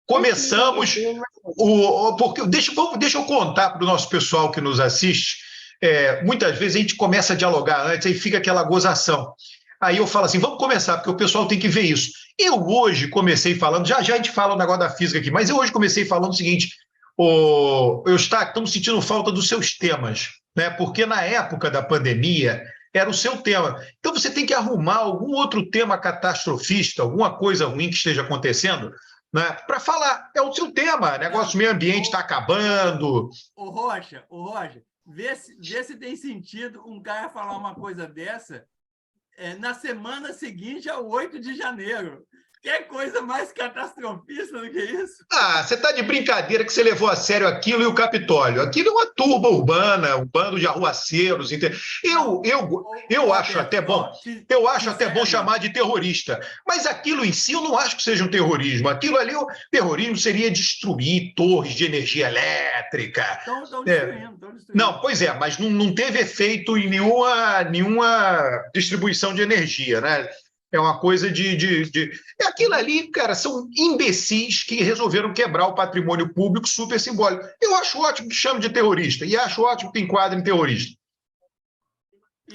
começamos porque deixa eu contar para o nosso pessoal que nos assiste. Muitas vezes a gente começa a dialogar antes, aí fica aquela gozação. Aí eu falo assim, vamos começar, porque o pessoal tem que ver isso. Eu hoje comecei falando, já a gente fala o negócio da física aqui, mas eu hoje comecei falando o seguinte, estamos sentindo falta dos seus temas, né? Porque na época da pandemia era o seu tema. Então você tem que arrumar algum outro tema catastrofista, alguma coisa ruim que esteja acontecendo, né, para falar. É o seu tema, negócio meio ambiente está acabando. Rocha, vê se tem sentido um cara falar uma coisa dessa na semana seguinte ao 8 de janeiro. Que coisa mais catastrofista do que isso? Você está de brincadeira que você levou a sério aquilo e o Capitólio. Aquilo é uma turba urbana, um bando de arruaceiros. Eu acho até bom chamar de terrorista. Mas aquilo em si eu não acho que seja um terrorismo. Aquilo ali, o terrorismo seria destruir torres de energia elétrica. Estão destruindo. Não, pois é, mas não teve efeito em nenhuma distribuição de energia, né? É uma coisa Aquilo ali, cara, são imbecis que resolveram quebrar o patrimônio público super simbólico. Eu acho ótimo que chame de terrorista e acho ótimo que enquadre em terrorista.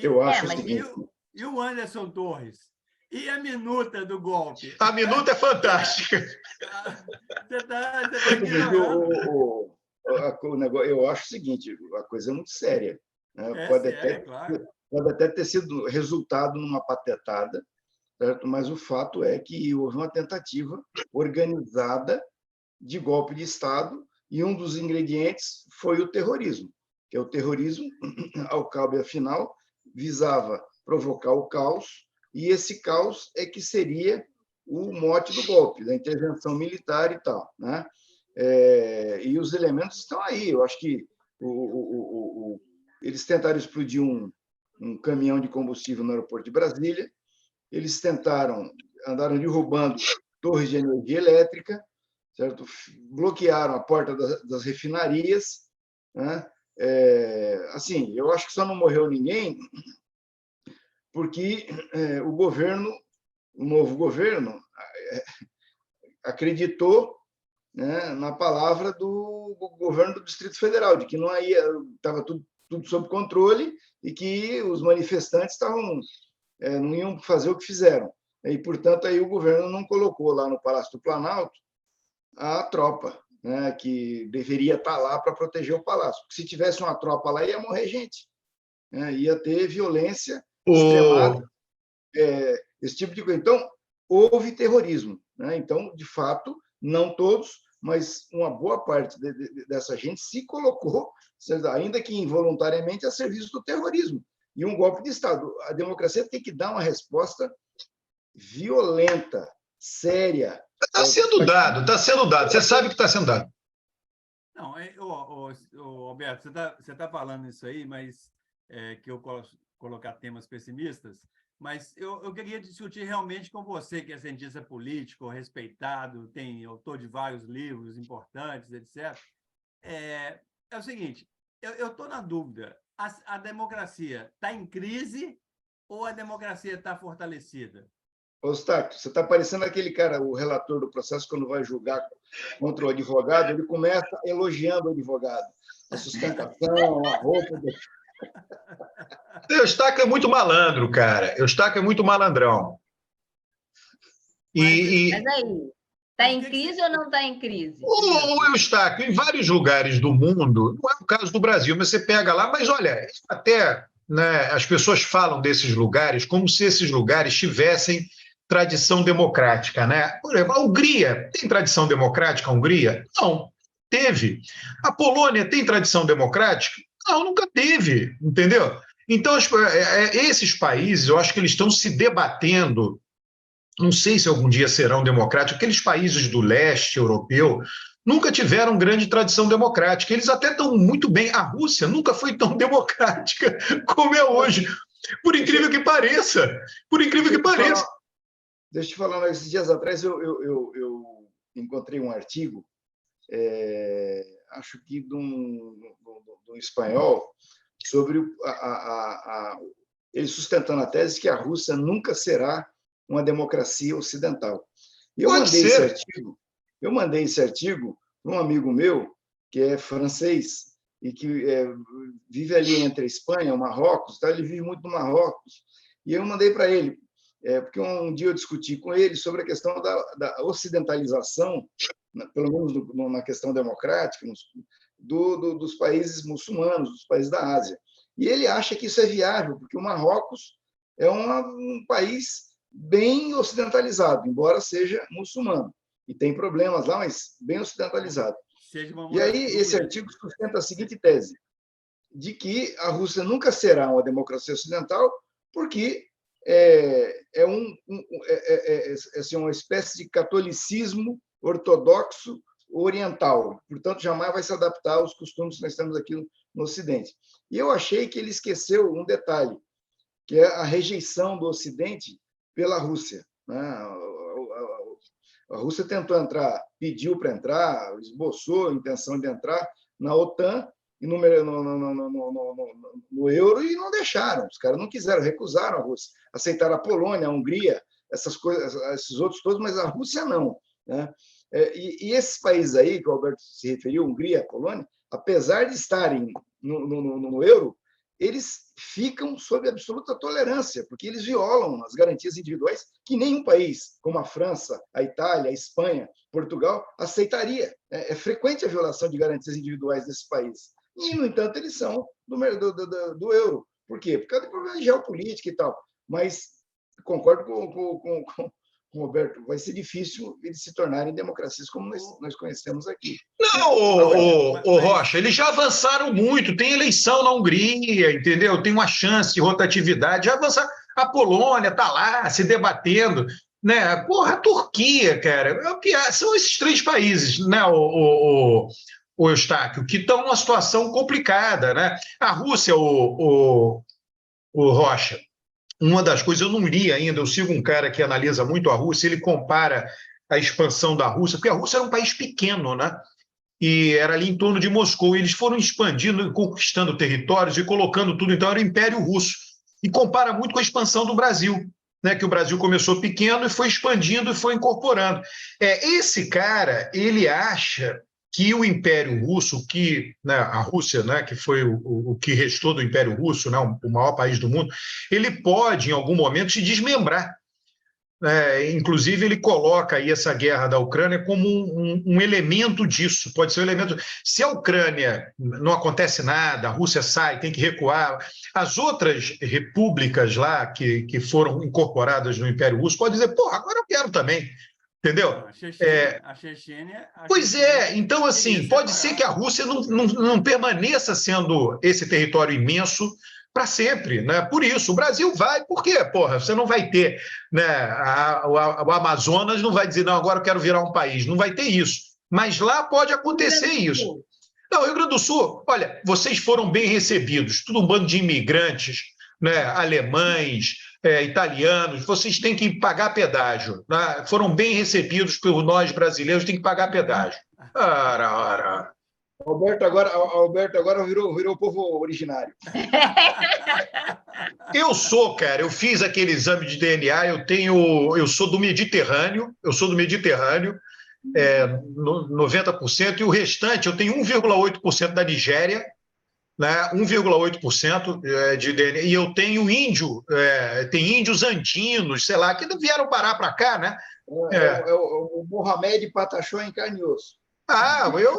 Eu acho E o Anderson Torres? E a minuta do golpe? A minuta é fantástica. Você tá eu acho o seguinte, a coisa é muito séria. Né? Pode até ter sido resultado numa patetada, certo? Mas o fato é que houve uma tentativa organizada de golpe de Estado e um dos ingredientes foi o terrorismo, que é o terrorismo, ao cabo e afinal, visava provocar o caos, e esse caos é que seria o mote do golpe, da intervenção militar e tal. Né? E os elementos estão aí. Eu acho que eles tentaram explodir um caminhão de combustível no aeroporto de Brasília, eles andaram derrubando torres de energia elétrica, certo? Bloquearam a porta das refinarias. Né? Assim, eu acho que só não morreu ninguém porque o novo governo, acreditou, né, na palavra do governo do Distrito Federal, de que não estava tudo sob controle e que os manifestantes não iam fazer o que fizeram. E, portanto, aí o governo não colocou lá no Palácio do Planalto a tropa, né, que deveria estar lá para proteger o palácio. Porque se tivesse uma tropa lá, ia morrer gente. Né? Ia ter violência extremada, esse tipo de coisa. Então, houve terrorismo. Né? Então, de fato, não todos, mas uma boa parte dessa gente se colocou, ainda que involuntariamente, a serviço do terrorismo. E um golpe de Estado. A democracia tem que dar uma resposta violenta, séria. Está sendo dado. Você sabe que está sendo dado. Não, Alberto, você tá falando isso aí, mas que eu colocar temas pessimistas, mas eu queria discutir realmente com você, que é cientista político, respeitado, tem autor de vários livros importantes, etc. É o seguinte, eu estou na dúvida, a democracia está em crise ou a democracia está fortalecida? Ostáquio, você está parecendo aquele cara, o relator do processo, quando vai julgar contra o advogado, ele começa elogiando o advogado, a sustentação, a roupa. O Eustáquio é muito malandro, cara. O Eustáquio é muito malandrão. Mas aí, está em crise ou não está em crise? O Eustáquio, em vários lugares do mundo, não é o caso do Brasil, mas você pega lá, mas olha, até, né, as pessoas falam desses lugares como se esses lugares tivessem tradição democrática, né? Por exemplo, a Hungria tem tradição democrática, a Hungria? Não, teve. A Polônia tem tradição democrática? Não, nunca teve, entendeu? Então, esses países, eu acho que eles estão se debatendo, não sei se algum dia serão democráticos, aqueles países do leste europeu nunca tiveram grande tradição democrática, eles até estão muito bem, a Rússia nunca foi tão democrática como é hoje, por incrível que pareça, Deixa eu te falar, esses dias atrás eu encontrei um artigo, acho que de um espanhol, sobre ele sustentando a tese que a Rússia nunca será uma democracia ocidental. E eu mandei esse artigo Eu mandei esse artigo para um amigo meu, que é francês, e que vive ali entre a Espanha e o Marrocos, tá? Ele vive muito no Marrocos, e eu mandei para ele, porque um dia eu discuti com ele sobre a questão da ocidentalização, pelo menos na questão democrática, dos países muçulmanos, dos países da Ásia. E ele acha que isso é viável, porque o Marrocos é um país bem ocidentalizado, embora seja muçulmano, e tem problemas lá, mas bem ocidentalizado. E aí esse artigo sustenta a seguinte tese, de que a Rússia nunca será uma democracia ocidental, porque é uma espécie de catolicismo ortodoxo oriental, portanto, jamais vai se adaptar aos costumes que nós temos aqui no Ocidente. E eu achei que ele esqueceu um detalhe, que é a rejeição do Ocidente pela Rússia, né? A Rússia tentou entrar, pediu para entrar, esboçou a intenção de entrar na OTAN e no euro, e não deixaram. Os caras não quiseram, recusaram a Rússia. Aceitaram a Polônia, a Hungria, essas coisas, esses outros todos, mas a Rússia não, né? E esses países aí, que o Alberto se referiu, Hungria, Polônia, apesar de estarem no euro, eles ficam sob absoluta tolerância, porque eles violam as garantias individuais que nenhum país, como a França, a Itália, a Espanha, Portugal, aceitaria. É frequente a violação de garantias individuais desses países. E, no entanto, eles são do euro. Por quê? Por causa de problemas de geopolítica e tal. Mas concordo com o Roberto, vai ser difícil eles se tornarem democracias como nós conhecemos aqui. Não, o Rocha, eles já avançaram muito, tem eleição na Hungria, entendeu? Tem uma chance de rotatividade, já avançaram. A Polônia está lá se debatendo, né? Porra, a Turquia, cara, são esses três países, né, o Eustáquio, que estão numa situação complicada, né? A Rússia, o Rocha, uma das coisas, eu não li ainda, eu sigo um cara que analisa muito a Rússia, ele compara a expansão da Rússia, porque a Rússia era um país pequeno, né? E era ali em torno de Moscou, e eles foram expandindo, conquistando territórios e colocando tudo, então era o Império Russo. E compara muito com a expansão do Brasil, né? Que o Brasil começou pequeno e foi expandindo e foi incorporando. Esse cara, ele acha que o Império Russo, né, a Rússia, né, que foi o que restou do Império Russo, né, o maior país do mundo, ele pode, em algum momento, se desmembrar. Inclusive, ele coloca aí essa guerra da Ucrânia como um elemento disso. Pode ser um elemento. Se a Ucrânia não acontece nada, a Rússia sai, tem que recuar, as outras repúblicas lá que foram incorporadas no Império Russo podem dizer, porra, agora eu quero também. Entendeu? A Chechênia. Pois é, então, assim, pode ser que a Rússia não permaneça sendo esse território imenso para sempre, né? Por isso, o Brasil vai, por quê? Porra, você não vai ter, né? O Amazonas não vai dizer, não, agora eu quero virar um país, não vai ter isso. Mas lá pode acontecer isso. Não, Rio Grande do Sul, olha, vocês foram bem recebidos, tudo um bando de imigrantes, né? Alemães, italianos, vocês têm que pagar pedágio, né? Foram bem recebidos por nós brasileiros, tem que pagar pedágio. Ora. Alberto agora virou o povo originário. Eu sou, cara, eu fiz aquele exame de DNA, eu sou do Mediterrâneo, 90%, e o restante, eu tenho 1,8% da Nigéria, né, 1,8% de DNA, e eu tenho tem índios andinos, sei lá, que vieram parar para cá, né? O Mohamed Pataxó em carne e osso. Eu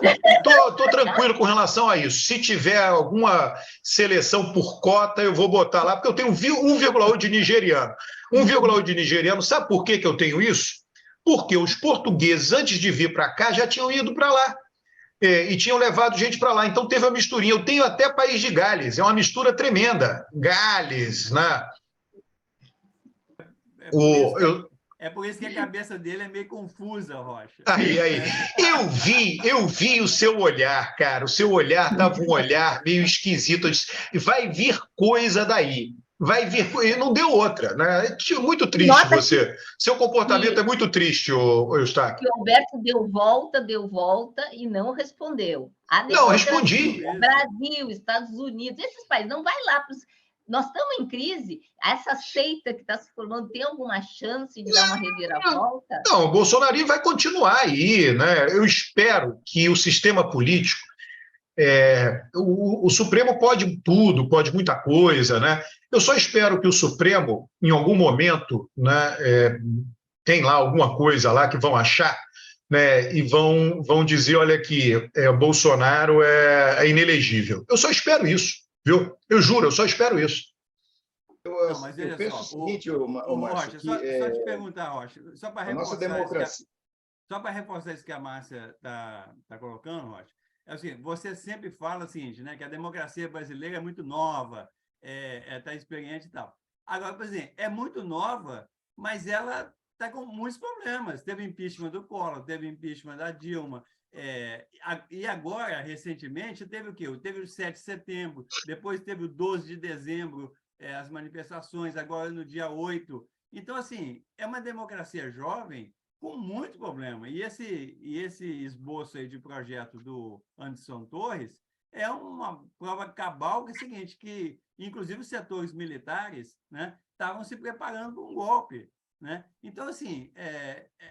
tô tranquilo com relação a isso. Se tiver alguma seleção por cota, eu vou botar lá, porque eu tenho 1,8 de nigeriano. 1,8 de nigeriano, sabe por que eu tenho isso? Porque os portugueses, antes de vir para cá, já tinham ido para lá. E tinham levado gente para lá. Então teve uma misturinha. Eu tenho até País de Gales, é uma mistura tremenda. Gales, né? É por isso que a cabeça dele é meio confusa, Rocha. Aí. Eu vi o seu olhar, cara. O seu olhar estava um olhar meio esquisito. Vai vir coisa daí. Vai vir. E não deu outra, né? Muito triste. Nota você. Seu comportamento é muito triste, Eustáquio. O Alberto deu volta e não respondeu. Não, respondi. Brasil, Estados Unidos, esses países. Não vai lá para os. Nós estamos em crise? Essa seita que está se formando tem alguma chance de dar uma reviravolta? Não, o bolsonarismo vai continuar aí, né? Eu espero que o sistema político, o Supremo pode tudo, pode muita coisa, né? Eu só espero que o Supremo, em algum momento, né, tem lá alguma coisa lá que vão achar, né, e vão dizer, olha aqui, Bolsonaro é inelegível. Eu só espero isso, viu? Eu juro, eu só espero isso. Não, mas eu penso só, o seguinte, Márcio, Rocha, só te perguntar, Rocha, só para a nossa reforçar democracia... Só para reforçar isso que a Márcia está colocando, Rocha, é assim, você sempre fala o seguinte, né, que a democracia brasileira é muito nova, está experiente e tal. Agora, por exemplo, é muito nova, mas ela está com muitos problemas. Teve impeachment do Collor, teve impeachment da Dilma, e agora, recentemente, teve o quê? Teve o 7 de setembro, depois teve o 12 de dezembro, as manifestações, agora no dia 8. Então, assim, é uma democracia jovem com muito problema. E esse esboço aí de projeto do Anderson Torres é uma prova cabal que é o seguinte, que inclusive os setores militares, né, estavam se preparando para um golpe, né? Então, assim,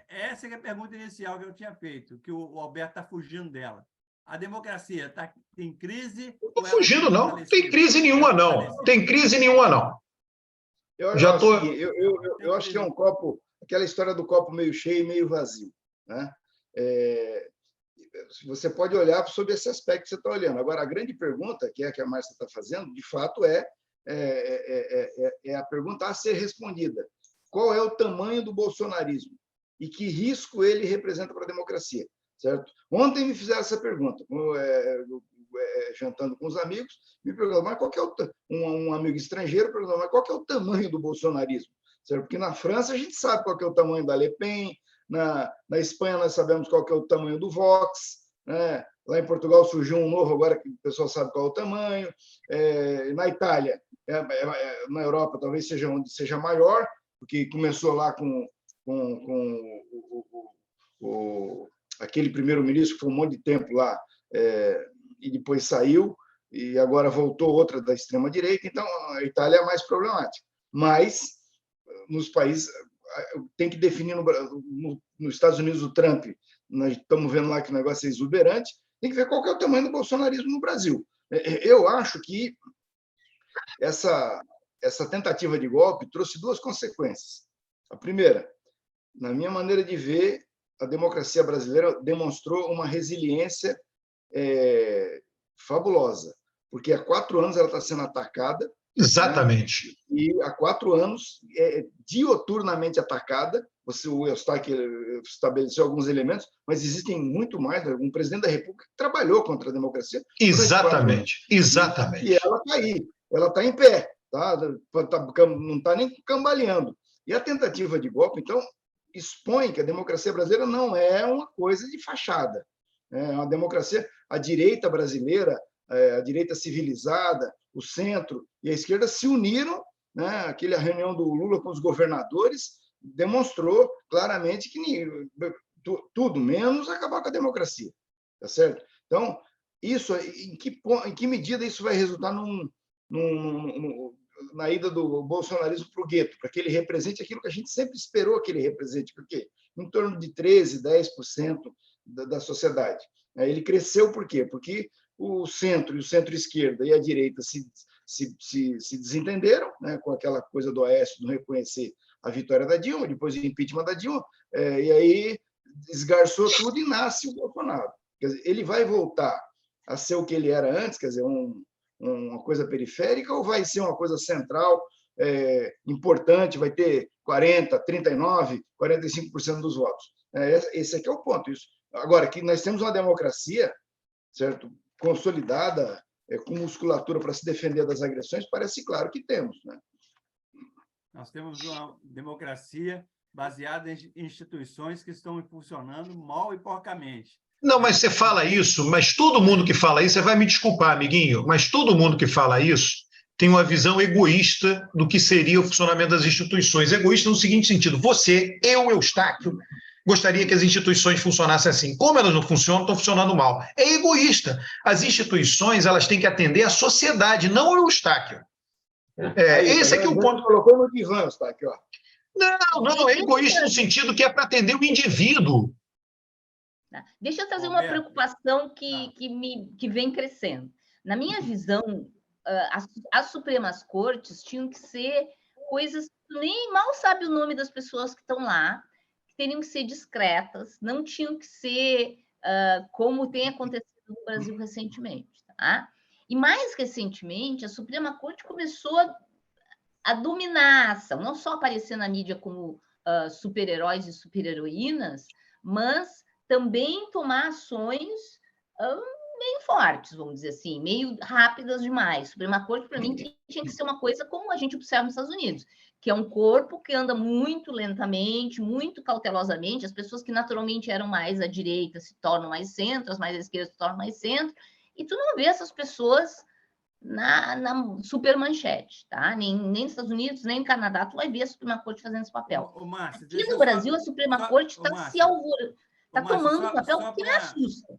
essa é a pergunta inicial que eu tinha feito, que o Alberto está fugindo dela. A democracia está em crise? Não estou fugindo, não. Não tem crise nenhuma, não. Tem crise nenhuma, não. Eu acho que é um copo, aquela história do copo meio cheio e meio vazio, né? Você pode olhar sobre esse aspecto que você está olhando. Agora, a grande pergunta, que é a que a Márcia está fazendo, de fato, é a pergunta a ser respondida. Qual é o tamanho do bolsonarismo? E que risco ele representa para a democracia? Certo? Ontem me fizeram essa pergunta, jantando com os amigos, me perguntaram, mas qual que é um amigo estrangeiro perguntou, mas qual que é o tamanho do bolsonarismo? Certo? Porque na França a gente sabe qual que é o tamanho da Le Pen, na Espanha nós sabemos qual que é o tamanho do Vox, né? Lá em Portugal surgiu um novo agora que o pessoal sabe qual é o tamanho, na Itália, na Europa talvez seja onde seja maior, porque começou lá com aquele primeiro-ministro que foi um monte de tempo lá, e depois saiu, e agora voltou outra da extrema-direita, então a Itália é mais problemática. Mas, nos países, tem que definir, nos Estados Unidos, o Trump, nós estamos vendo lá que o negócio é exuberante, tem que ver qual que é o tamanho do bolsonarismo no Brasil. Eu acho que essa tentativa de golpe trouxe duas consequências. A primeira, na minha maneira de ver, a democracia brasileira demonstrou uma resiliência fabulosa, porque há 4 anos ela está sendo atacada. Exatamente. Né? E há 4 anos é dioturnamente atacada. O Eustáquio estabeleceu alguns elementos, mas existem muito mais. Um presidente da República que trabalhou contra a democracia. Exatamente. E ela está aí, ela está em pé, não está nem cambaleando. E a tentativa de golpe, então, expõe que a democracia brasileira não é uma coisa de fachada. É uma democracia, a direita brasileira, a direita civilizada, o centro e a esquerda se uniram, né? Aquela reunião do Lula com os governadores demonstrou claramente que tudo menos acabar com a democracia, tá certo? Então, isso, em que medida isso vai resultar na ida do bolsonarismo para o gueto, para que ele represente aquilo que a gente sempre esperou que ele represente, porque em torno de 13%, 10% da sociedade. Ele cresceu por quê? Porque o centro e o centro-esquerda e a direita se desentenderam, né, com aquela coisa do Aécio não reconhecer a vitória da Dilma, depois o impeachment da Dilma, e aí esgarçou tudo e nasce o Bolsonaro. Quer dizer, ele vai voltar a ser o que ele era antes, quer dizer, uma coisa periférica, ou vai ser uma coisa central, importante, vai ter 40%, 39%, 45% dos votos? Esse aqui é o ponto. Isso. Agora, que nós temos uma democracia, certo, consolidada, com musculatura para se defender das agressões, parece claro que temos, né? Nós temos uma democracia baseada em instituições que estão funcionando mal e porcamente. Não, mas você fala isso, mas todo mundo que fala isso, você vai me desculpar, amiguinho, mas todo mundo que fala isso tem uma visão egoísta do que seria o funcionamento das instituições. Egoísta no seguinte sentido: você, Eustáquio, gostaria que as instituições funcionassem assim. Como elas não funcionam, estão funcionando mal. É egoísta. As instituições, elas têm que atender à sociedade, não ao Eustáquio. Esse é que é o ponto. Colocou no divã, está aqui, ó. Não, é egoísta no sentido que é para atender o indivíduo. Deixa eu trazer uma preocupação que vem crescendo. Na minha visão, as Supremas Cortes tinham que ser coisas que nem mal sabe o nome das pessoas que estão lá, que teriam que ser discretas, não tinham que ser como tem acontecido no Brasil recentemente. Tá? E mais recentemente, a Suprema Corte começou a dominar a ação, não só aparecer na mídia como super-heróis e super-heroínas, mas também tomar ações meio fortes, vamos dizer assim, meio rápidas demais. Suprema Corte, para mim, tinha que ser uma coisa como a gente observa nos Estados Unidos, que é um corpo que anda muito lentamente, muito cautelosamente. As pessoas que naturalmente eram mais à direita se tornam mais centro, as mais à esquerda se tornam mais centro, e tu não vê essas pessoas na super manchete, tá? Nem nos Estados Unidos, nem no Canadá, tu vai ver a Suprema Corte fazendo esse papel. Márcia, aqui no Brasil, a Suprema Corte está tomando um papel que me assusta.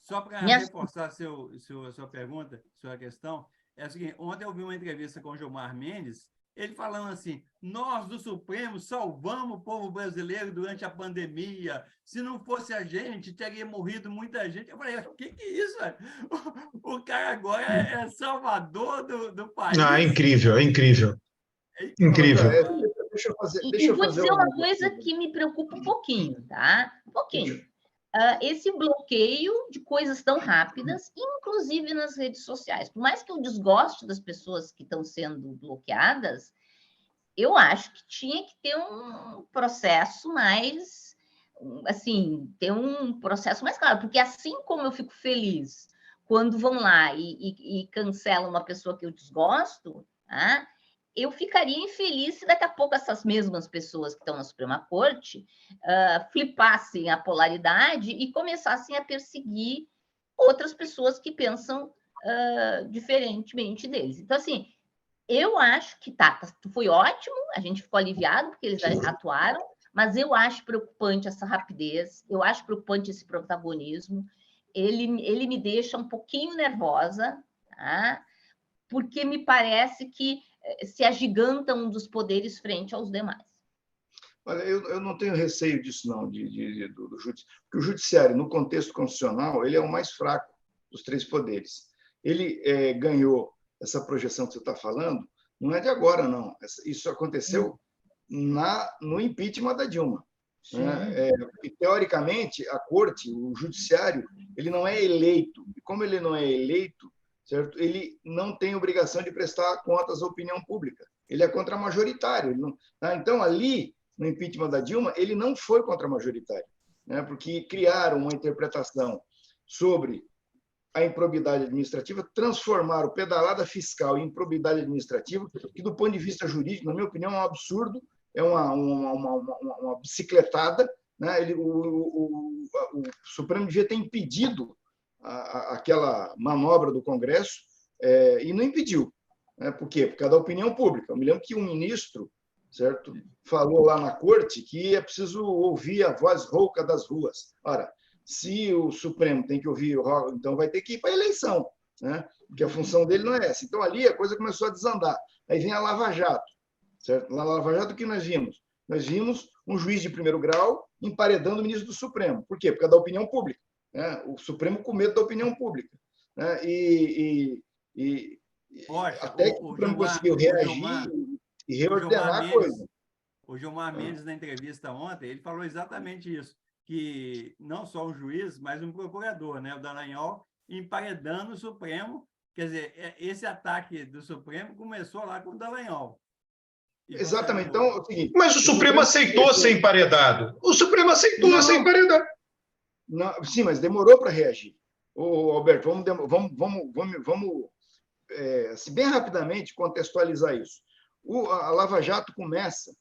Só para reforçar sua pergunta, sua questão, é o seguinte: ontem eu vi uma entrevista com o Gilmar Mendes, ele falando assim: nós do Supremo salvamos o povo brasileiro durante a pandemia, se não fosse a gente, teria morrido muita gente. Eu falei: o que é isso? O cara agora é salvador do país. É incrível, é incrível. Incrível. Deixa eu vou dizer uma coisa que me preocupa um pouquinho, tá? Um pouquinho. Esse bloqueio de coisas tão rápidas, inclusive nas redes sociais. Por mais que eu desgoste das pessoas que estão sendo bloqueadas, eu acho que tinha que ter um processo mais, assim, ter um processo mais claro, porque assim como eu fico feliz quando vão lá e cancelam uma pessoa que eu desgosto, tá? Eu ficaria infeliz se daqui a pouco essas mesmas pessoas que estão na Suprema Corte flipassem a polaridade e começassem a perseguir outras pessoas que pensam diferentemente deles. Então, assim, eu acho que foi ótimo, a gente ficou aliviado porque eles atuaram, mas eu acho preocupante essa rapidez, eu acho preocupante esse protagonismo, ele me deixa um pouquinho nervosa, tá? Porque me parece que se agiganta um dos poderes frente aos demais. Olha, eu não tenho receio disso, não, do judiciário. Porque o judiciário, no contexto constitucional, ele é o mais fraco dos três poderes. Ele ganhou essa projeção que você está falando, não é de agora, não. Isso aconteceu no impeachment da Dilma. Né? E, teoricamente, a corte, o judiciário, ele não é eleito. E como ele não é eleito, certo? Ele não tem obrigação de prestar contas à opinião pública. Ele é contramajoritário. Então, ali, no impeachment da Dilma, ele não foi contramajoritário, né? Porque criaram uma interpretação sobre a improbidade administrativa, transformaram pedalada fiscal em improbidade administrativa, que, do ponto de vista jurídico, na minha opinião, é um absurdo, é uma bicicletada. Né? O Supremo devia ter impedido aquela manobra do Congresso e não impediu. Né? Por quê? Por causa da opinião pública. Eu me lembro que um ministro, certo, falou lá na corte que é preciso ouvir a voz rouca das ruas. Ora, se o Supremo tem que ouvir o rock, então vai ter que ir para a eleição, né? Porque a função dele não é essa. Então, ali a coisa começou a desandar. Aí vem a Lava Jato. Certo? Na Lava Jato, o que nós vimos? Nós vimos um juiz de primeiro grau emparedando o ministro do Supremo. Por quê? Por causa da opinião pública. Né? O Supremo com medo da opinião pública. Né? Até que o Supremo conseguiu reagir e reordenar a coisa. O Gilmar Mendes, na entrevista ontem, ele falou exatamente isso, que não só um juiz, mas um procurador, né, o Dallagnol, emparedando o Supremo. Quer dizer, esse ataque do Supremo começou lá com o Dallagnol. Exatamente. Então, é o seguinte, mas o Supremo aceitou ser emparedado. O Supremo aceitou ser emparedado. Não, sim, mas demorou para reagir. Alberto, vamos assim, bem rapidamente contextualizar isso. A Lava Jato começa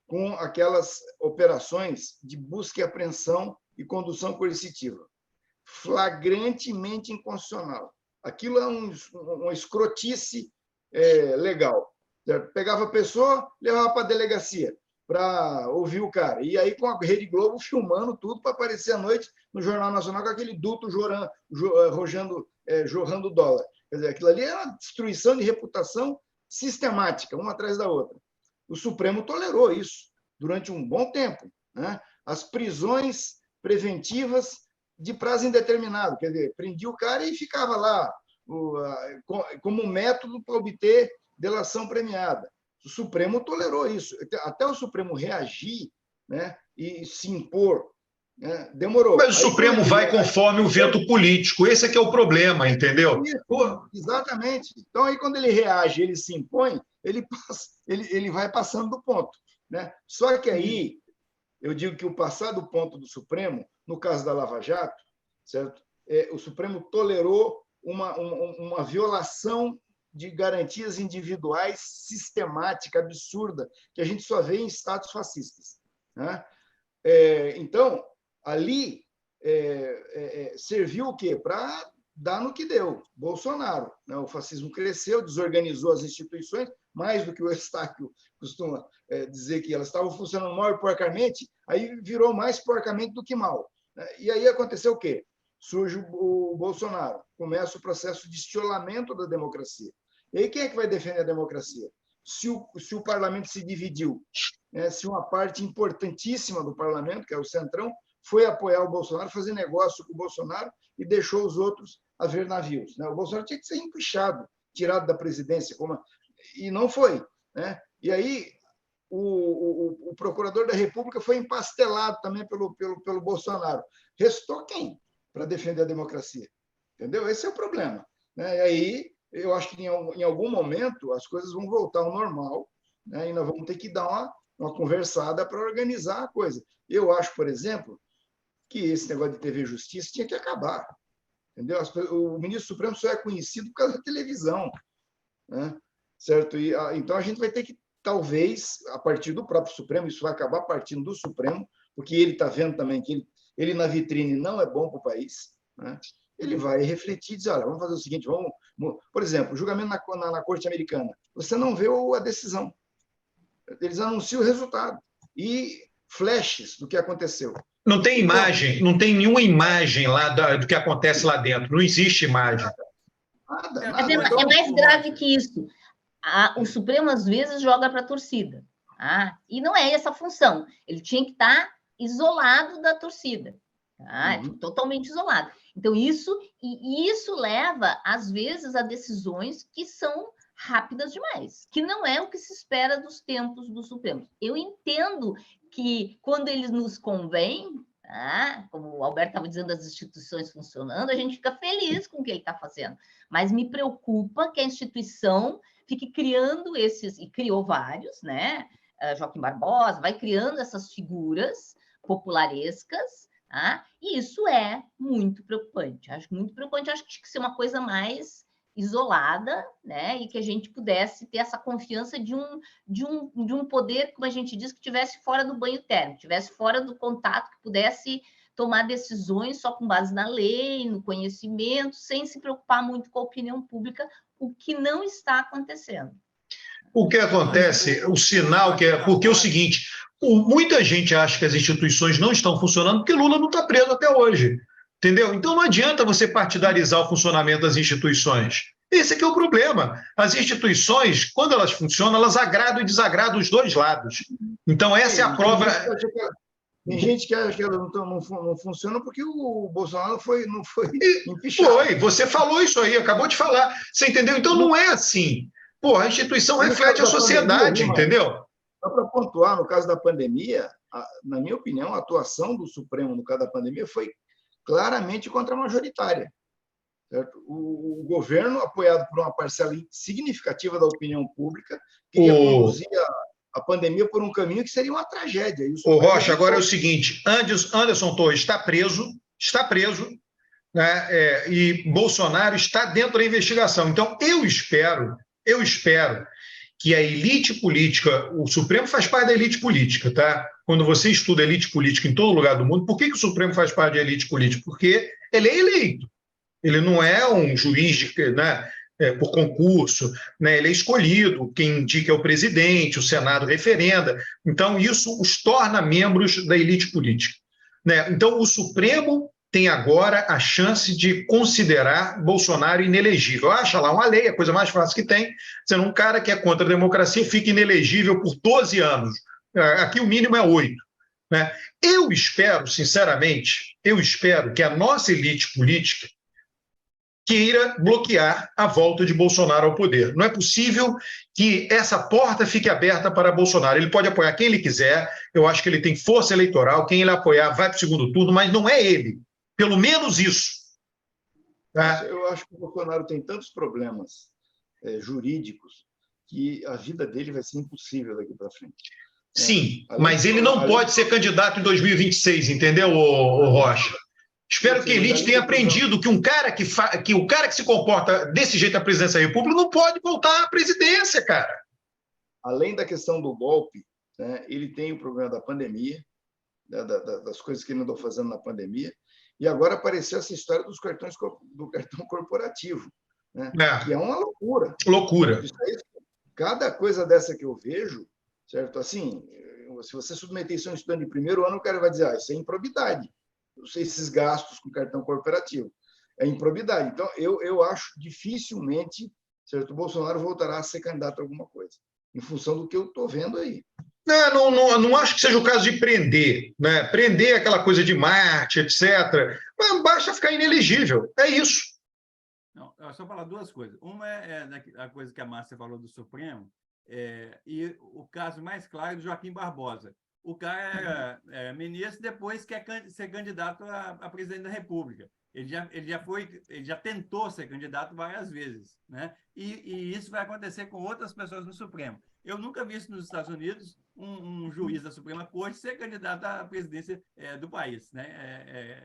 com aquelas operações de busca e apreensão e condução coercitiva, flagrantemente inconstitucional. Aquilo é uma escrotice legal. Certo? Pegava a pessoa, levava para a delegacia para ouvir o cara. E aí, com a Rede Globo filmando tudo para aparecer à noite no Jornal Nacional com aquele duto jorrando dólar. Quer dizer, aquilo ali é uma destruição de reputação sistemática, uma atrás da outra. O Supremo tolerou isso durante um bom tempo, né? As prisões preventivas de prazo indeterminado, quer dizer, prendia o cara e ficava lá como método para obter delação premiada. O Supremo tolerou isso. Até o Supremo reagir, né, e se impor, né, demorou. Mas o Supremo vai conforme o vento político. Esse é que é o problema, entendeu? Exatamente. Então, aí, quando ele reage, ele se impõe, ele vai passando do ponto, né? Só que aí, eu digo que o passar do ponto do Supremo, no caso da Lava Jato, certo? O Supremo tolerou uma violação de garantias individuais sistemática, absurda, que a gente só vê em estados fascistas, né? Então, ali serviu o quê? Para dar no que deu. Bolsonaro, né? O fascismo cresceu, desorganizou as instituições, mais do que o Eustáquio costuma dizer que elas estavam funcionando mal e porcamente, aí virou mais porcamente do que mal, né? E aí aconteceu o quê? Surge o Bolsonaro, começa o processo de estiolamento da democracia. E aí quem é que vai defender a democracia? Se o parlamento se dividiu, né? Se uma parte importantíssima do parlamento, que é o Centrão, foi apoiar o Bolsonaro, fazer negócio com o Bolsonaro e deixou os outros a ver navios, né? O Bolsonaro tinha que ser empichado, tirado da presidência, e não foi, né? E aí o procurador da República foi empastelado também pelo Bolsonaro. Restou quem para defender a democracia? Entendeu? Esse é o problema, né? E aí eu acho que em algum momento as coisas vão voltar ao normal, né? E nós vamos ter que dar uma conversada para organizar a coisa. Eu acho, por exemplo, que esse negócio de TV Justiça tinha que acabar, entendeu? O ministro Supremo só é conhecido por causa da televisão, né? Certo? Então a gente vai ter que, talvez, a partir do próprio Supremo, isso vai acabar partindo do Supremo, porque ele está vendo também que ele na vitrine não é bom para o país, né? Ele vai refletir e dizer, olha, vamos fazer o seguinte, por exemplo, o julgamento na Corte Americana, você não vê a decisão, eles anunciam o resultado e flashes do que aconteceu. Não tem imagem, não tem nenhuma imagem lá do que acontece lá dentro, não existe imagem. Nada. É mais grave que isso. O Supremo, às vezes, joga para a torcida. Tá? E não é essa a função. Ele tinha que estar isolado da torcida. Tá? Totalmente isolado. Então, isso leva, às vezes, a decisões que são rápidas demais, que não é o que se espera dos tempos do Supremo. Eu entendo que, quando eles nos convêm, tá? Como o Alberto estava dizendo, as instituições funcionando, a gente fica feliz com o que ele está fazendo. Mas me preocupa que a instituição fique criando e criou vários, né? Joaquim Barbosa, vai criando essas figuras popularescas, tá? E isso é muito preocupante. Acho muito preocupante, acho que tinha que ser uma coisa mais isolada, né? E que a gente pudesse ter essa confiança de um poder, como a gente diz, que estivesse fora do banho térmico, estivesse fora do contato, que pudesse tomar decisões só com base na lei, no conhecimento, sem se preocupar muito com a opinião pública, o que não está acontecendo. O que acontece, o sinal que é... Porque é o seguinte, muita gente acha que as instituições não estão funcionando porque Lula não está preso até hoje. Entendeu? Então não adianta você partidarizar o funcionamento das instituições. Esse é o problema. As instituições, quando elas funcionam, elas agradam e desagradam os dois lados. Então essa é a prova... Tem gente que acha que ela não funciona porque o Bolsonaro não foi empichado. Foi, você falou isso aí, acabou de falar. Você entendeu? Então não é assim. Pô, a instituição reflete a sociedade, entendeu? Só para pontuar, no caso da pandemia, na minha opinião, a atuação do Supremo no caso da pandemia foi claramente contra-majoritária. Certo? O governo, apoiado por uma parcela significativa da opinião pública, queria conduzir a pandemia por um caminho que seria uma tragédia. O Rocha, agora é o seguinte, Anderson Torres está preso, né, e Bolsonaro está dentro da investigação. Então, eu espero que a elite política, o Supremo faz parte da elite política, tá? Quando você estuda elite política em todo lugar do mundo, por que o Supremo faz parte da elite política? Porque ele é eleito. Ele não é um juiz por concurso, né? Ele é escolhido, quem indica é o presidente, o Senado referenda. Então, isso os torna membros da elite política, né? Então, o Supremo tem agora a chance de considerar Bolsonaro inelegível. Acha lá uma lei, a coisa mais fácil que tem, sendo um cara que é contra a democracia fica inelegível por 12 anos. Aqui o mínimo é 8. Né? Eu espero, sinceramente, que a nossa elite política queira bloquear a volta de Bolsonaro ao poder. Não é possível que essa porta fique aberta para Bolsonaro. Ele pode apoiar quem ele quiser, eu acho que ele tem força eleitoral, quem ele apoiar vai para o segundo turno, mas não é ele. Pelo menos isso. Tá? Eu acho que o Bolsonaro tem tantos problemas jurídicos que a vida dele vai ser impossível daqui para frente. Sim, mas ele não pode ser candidato em 2026, entendeu, Rocha? Espero que a elite tenha aprendido que o cara que se comporta desse jeito na presidência da República não pode voltar à presidência, cara. Além da questão do golpe, né, ele tem o problema da pandemia, né, das coisas que ele andou fazendo na pandemia, e agora apareceu essa história do cartão corporativo, né, que é uma loucura. Loucura. Isso aí, cada coisa dessa que eu vejo, certo? Assim, se você submeter isso a um estudante de primeiro ano, o cara vai dizer, isso é improbidade. Esses gastos com cartão corporativo. É improbidade. Então, eu acho dificilmente, certo, o Bolsonaro voltará a ser candidato a alguma coisa, em função do que eu estou vendo aí. Não acho que seja o caso de prender, né? Prender aquela coisa de Marte, etc. Mas basta ficar inelegível. É isso. Não, eu só falar duas coisas. Uma é a coisa que a Márcia falou do Supremo, e o caso mais claro é do Joaquim Barbosa. O cara é ministro, depois quer ser candidato a presidente da República. Ele já tentou ser candidato várias vezes, né? E isso vai acontecer com outras pessoas no Supremo. Eu nunca vi isso nos Estados Unidos, um juiz da Suprema Corte ser candidato à presidência do país, né?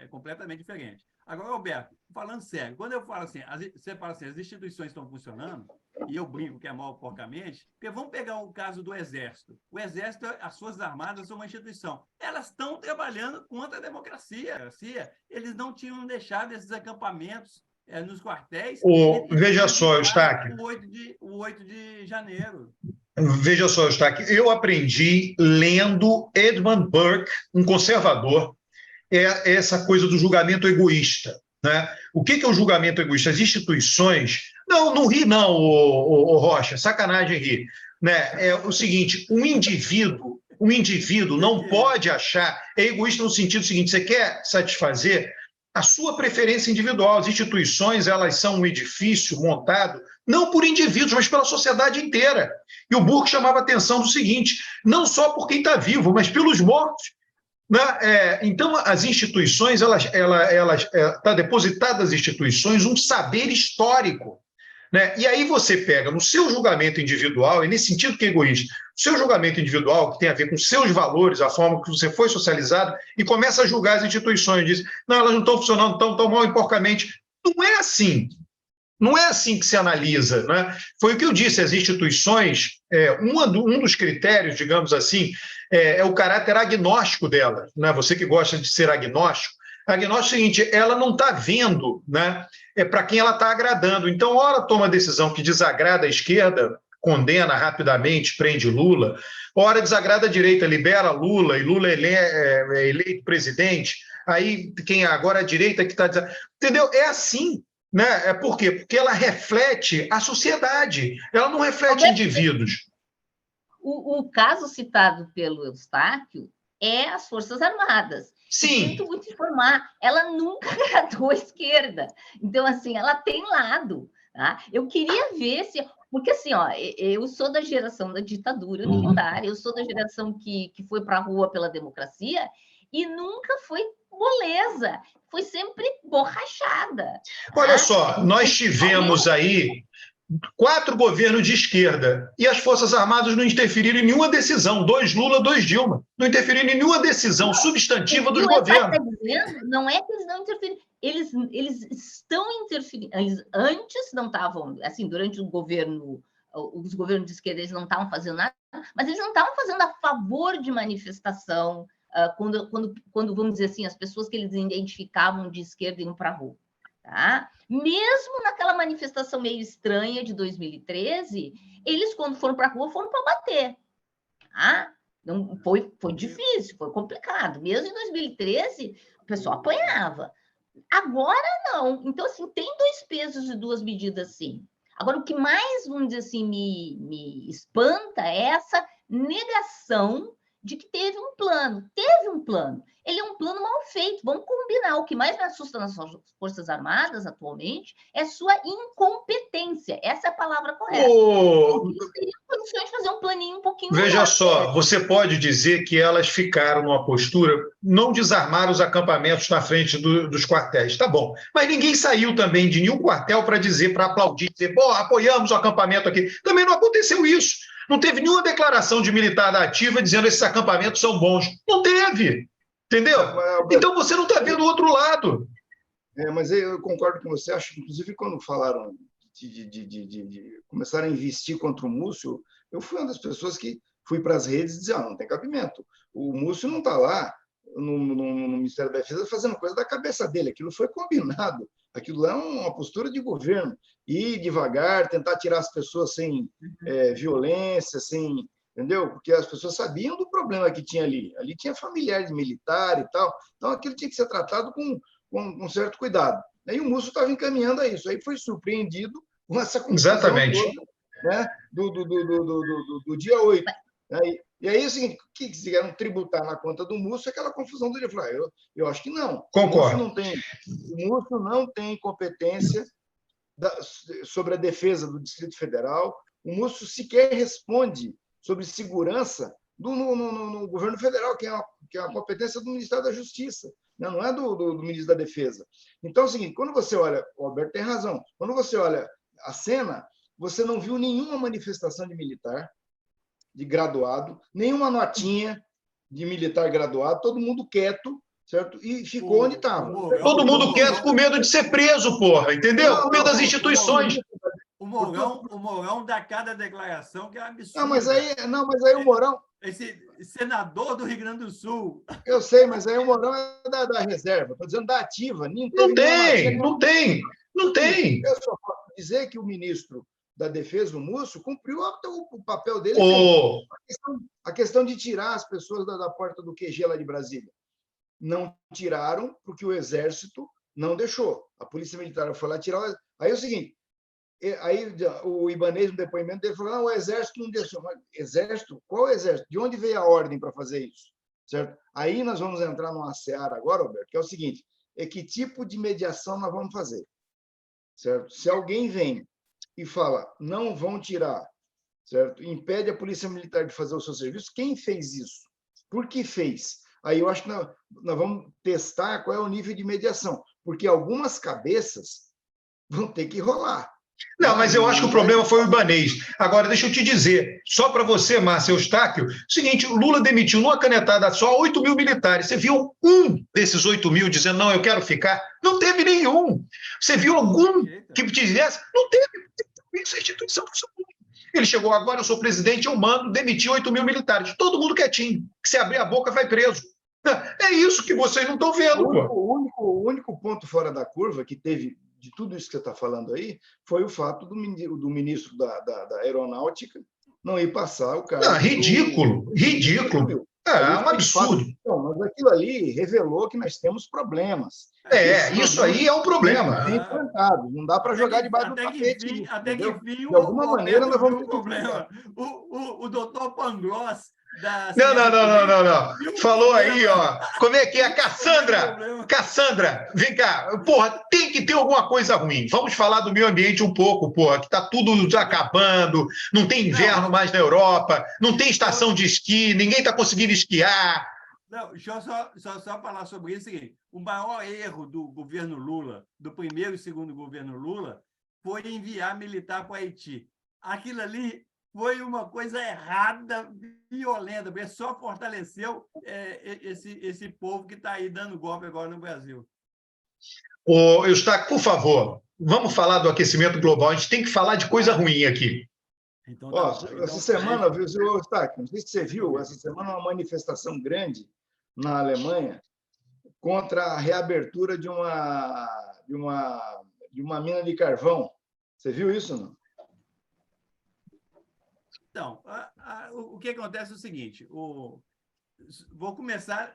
É completamente diferente. Agora, Roberto, falando sério, quando eu falo assim, você fala assim, as instituições estão funcionando, e eu brinco que é mal porcamente, porque vamos pegar o caso do Exército. O Exército, as Forças Armadas são uma instituição. Elas estão trabalhando contra a democracia. Eles não tinham deixado esses acampamentos nos quartéis. Veja só, Eustáquio. O 8 de janeiro. Veja só, Eustáquio, eu aprendi lendo Edmund Burke, um conservador, essa coisa do julgamento egoísta. Né? O que é o julgamento egoísta? As instituições... Não ri não, o Rocha, sacanagem rir. Né? É o seguinte, um indivíduo não pode achar... É egoísta no sentido seguinte, você quer satisfazer a sua preferência individual. As instituições, elas são um edifício montado não por indivíduos, mas pela sociedade inteira. E o Burke chamava a atenção do seguinte, não só por quem está vivo, mas pelos mortos. Né? Então, as instituições, está depositado nas instituições um saber histórico. Né? E aí você pega no seu julgamento individual, e nesse sentido que é egoísta, o seu julgamento individual, que tem a ver com seus valores, a forma que você foi socializado, e começa a julgar as instituições, diz, não, elas não estão funcionando tão mal e porcamente. Não é assim. Não é assim que se analisa. Né? Foi o que eu disse, as instituições, um dos critérios, digamos assim, é o caráter agnóstico dela. Né? Você que gosta de ser agnóstico, agnóstico é o seguinte, ela não está vendo, né, para quem ela está agradando. Então, ora toma decisão que desagrada a esquerda, condena rapidamente, prende Lula, ora desagrada a direita, libera Lula, e Lula é eleito presidente, aí quem agora a direita que está... Entendeu? É assim. Né? Por quê? Porque ela reflete a sociedade, ela não reflete indivíduos. O caso citado pelo Eustáquio é as Forças Armadas. Sim. Sinto muito informar, ela nunca agradou a esquerda. Então, assim, ela tem lado. Tá? Eu queria ver se... Porque, assim, eu sou da geração da ditadura militar, eu sou da geração que foi para a rua pela democracia e nunca foi moleza, foi sempre borrachada. Olha só, nós tivemos aí 4 governos de esquerda e as Forças Armadas não interferiram em nenhuma decisão, 2 Lula, 2 Dilma, não interferiram em nenhuma decisão substantiva dos governos. Não é que eles não interferiram, eles estão interferindo, eles antes não estavam, assim, durante os governos de esquerda eles não estavam fazendo nada, mas eles não estavam fazendo a favor de manifestação, quando, vamos dizer assim, as pessoas que eles identificavam de esquerda iam para a rua. Tá? Mesmo naquela manifestação meio estranha de 2013, eles, quando foram para a rua, foram para bater. Tá? Não, foi difícil, foi complicado. Mesmo em 2013, o pessoal apanhava. Agora não. Então, assim, tem dois pesos e duas medidas, sim. Agora, o que mais, vamos dizer assim, me espanta é essa negação de que teve um plano. Teve um plano. Ele é um plano mal feito. Vamos combinar. O que mais me assusta nas Forças Armadas, atualmente, é sua incompetência. Essa é a palavra correta. Eles teriam condições de fazer um planinho um pouquinho Veja melhor. só, você pode dizer que elas ficaram numa postura, não desarmaram os acampamentos na frente dos quartéis, tá bom. Mas ninguém saiu também de nenhum quartel para dizer, para aplaudir, dizer, pô, apoiamos o acampamento aqui. Também não aconteceu isso. Não teve nenhuma declaração de militar da ativa dizendo que esses acampamentos são bons. Não teve. Entendeu? Então você não está vendo o outro lado. Mas eu concordo com você, acho que, inclusive, quando falaram de começar a investir contra o Múcio, eu fui uma das pessoas que fui para as redes e dizia, não tem cabimento. O Múcio não está lá no Ministério da Defesa fazendo coisa da cabeça dele, aquilo foi combinado, aquilo é uma postura de governo, ir devagar, tentar tirar as pessoas sem violência, sem... Entendeu? Porque as pessoas sabiam do problema que tinha ali. Ali tinha familiar de militar e tal, então aquilo tinha que ser tratado com um certo cuidado. Aí o Múcio estava encaminhando a isso. Aí foi surpreendido com essa confusão Exatamente. toda, né, do dia 8. E aí é o seguinte, o que quiseram tributar na conta do Múcio, aquela confusão dele. Eu falei, eu acho que não. Concordo. O Múcio não tem competência sobre a defesa do Distrito Federal. O Múcio sequer responde sobre segurança no governo federal, que é a competência do Ministério da Justiça, não é do Ministro da Defesa. Então, é o seguinte, quando você olha, o Alberto tem razão, quando você olha a cena, você não viu nenhuma manifestação de militar, de graduado, nenhuma notinha de militar graduado, todo mundo quieto, certo? E ficou onde estava. Todo mundo quieto com medo de ser preso, porra, entendeu? Com medo das instituições. O Mourão dá cada declaração que é absurda. Não, mas aí o Mourão... Esse senador do Rio Grande do Sul. Eu sei, mas aí o Mourão é da reserva. Estou dizendo da ativa. Não tem. Eu só posso dizer que o ministro da Defesa, o Múcio, cumpriu o papel dele. A questão de tirar as pessoas da porta do QG lá de Brasília. Não tiraram porque o Exército não deixou. A Polícia Militar foi lá tirar... Aí é o seguinte... Aí o Ibanez, no depoimento dele, falou, não, o Exército não deixou. Mas, Exército? Qual Exército? De onde veio a ordem para fazer isso? Certo? Aí nós vamos entrar numa seara agora, Alberto, que é o seguinte, que tipo de mediação nós vamos fazer? Certo? Se alguém vem e fala, não vão tirar, certo? Impede a Polícia Militar de fazer o seu serviço, quem fez isso? Por que fez? Aí eu acho que nós vamos testar qual é o nível de mediação, porque algumas cabeças vão ter que rolar. Não, mas eu acho que o problema foi o Ibanez. Agora, deixa eu te dizer, só para você, Márcio Eustáquio, o seguinte, o Lula demitiu numa canetada só 8 mil militares. Você viu um desses 8 mil dizendo, não, eu quero ficar? Não teve nenhum. Você viu algum que dissesse? Não teve. Isso é instituição funcional. Ele chegou agora, eu sou presidente, eu mando, demitiu 8 mil militares. Todo mundo quietinho. Que se abrir a boca, vai preso. É isso que vocês não estão vendo, pô. O único ponto fora da curva que teve de tudo isso que você está falando aí, foi o fato do ministro da Aeronáutica não ir passar o cargo. Não, ridículo. É um absurdo. Não, mas aquilo ali revelou que nós temos problemas. Isso aí é um problema. Bem plantado, não dá para jogar debaixo do tapete. Até que enfim, de alguma maneira, nós vamos ter um problema. O doutor Pangloss... Não. Falou aí, ó. Como é que é? Cassandra, vem cá. Porra, tem que ter alguma coisa ruim. Vamos falar do meio ambiente um pouco, porra, que tá tudo acabando, não tem inverno mais na Europa, não tem estação de esqui, ninguém tá conseguindo esquiar. Não, deixa eu só falar sobre isso. O maior erro do governo Lula, do primeiro e segundo governo Lula, foi enviar militar para o Haiti. Aquilo ali foi uma coisa errada, violenta, porque só fortaleceu esse povo que está aí dando golpe agora no Brasil. Eustáquio, por favor, vamos falar do aquecimento global. A gente tem que falar de coisa ruim aqui. Então, essa semana, Eustáquio, não sei se você viu, essa semana uma manifestação grande na Alemanha contra a reabertura de uma mina de carvão. Você viu isso, não? Então, o que acontece é o seguinte, vou começar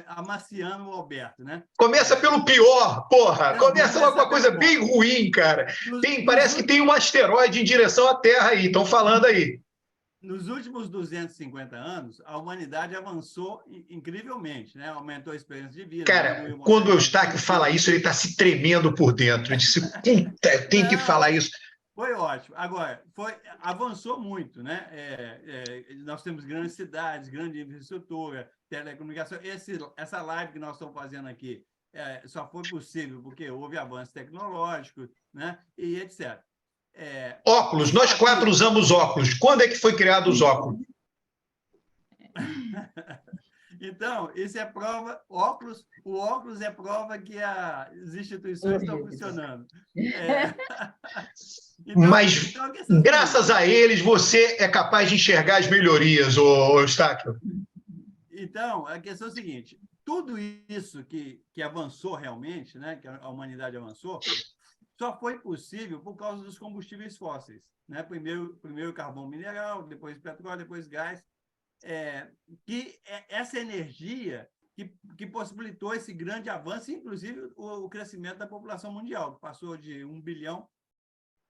amaciando o Alberto, né? Começa pelo pior, porra. Não, Começa vou com uma coisa pelo bem ruim, cara. Nos, Parece que tem um asteroide em direção à Terra aí. Estão falando aí. Nos últimos 250 anos, a humanidade avançou incrivelmente, né? Aumentou a esperança de vida. Cara, quando o Eustáquio fala isso, ele está se tremendo por dentro. Ele disse, puta, tem que falar isso. Foi ótimo. Agora, avançou muito, né? Nós temos grandes cidades, grande infraestrutura, telecomunicação. Essa live que nós estamos fazendo aqui só foi possível porque houve avanço tecnológico, né? E etc. Óculos, nós 4 usamos óculos. Quando é que foi criado os óculos? Então, isso é prova, o óculos é prova que as instituições estão funcionando. Mas, graças a eles, você é capaz de enxergar as melhorias, Eustáquio. Então, a questão é a seguinte, tudo isso que avançou realmente, né, que a humanidade avançou, só foi possível por causa dos combustíveis fósseis, né? Primeiro carvão mineral, depois petróleo, depois gás. Essa energia que possibilitou esse grande avanço, inclusive o crescimento da população mundial, que passou de 1 bilhão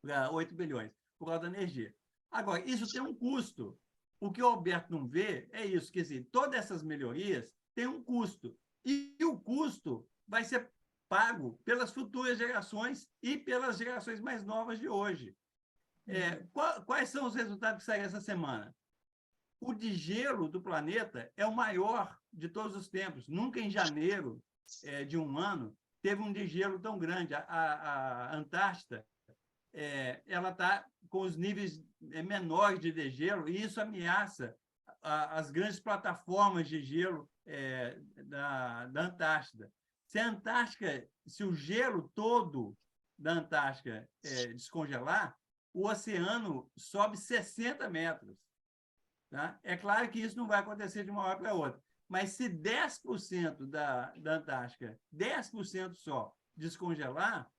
para 8 bilhões, por causa da energia. Agora, isso tem um custo. O que o Alberto não vê é isso, quer dizer, todas essas melhorias têm um custo. E o custo vai ser pago pelas futuras gerações e pelas gerações mais novas de hoje. Quais são os resultados que saíram essa semana? O degelo do planeta é o maior de todos os tempos. Nunca em janeiro de um ano teve um degelo tão grande. A Antártida ela está com os níveis menores de degelo e isso ameaça as grandes plataformas de gelo da Antártida. Se o gelo todo da Antártida descongelar, o oceano sobe 60 metros. Tá? É claro que isso não vai acontecer de uma hora para outra, mas se 10% da Antártica, 10% só, descongelar,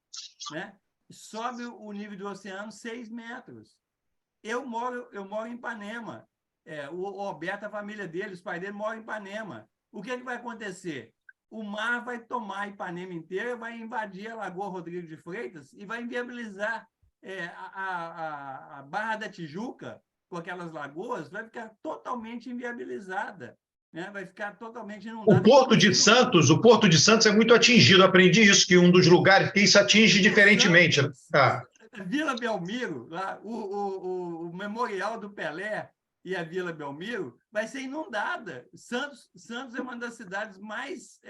né, sobe o nível do oceano 6 metros. Eu moro em Ipanema. O Alberto, a família dele, os pais dele moram em Ipanema. O que vai acontecer? O mar vai tomar Ipanema inteira, vai invadir a Lagoa Rodrigo de Freitas e vai inviabilizar a Barra da Tijuca, com aquelas lagoas, vai ficar totalmente inviabilizada, né? Vai ficar totalmente inundada. O Porto de Santos é muito atingido. Aprendi isso, que um dos lugares que isso atinge diferentemente. Vila Belmiro, lá, o memorial do Pelé e a Vila Belmiro vai ser inundada. Santos é uma das cidades mais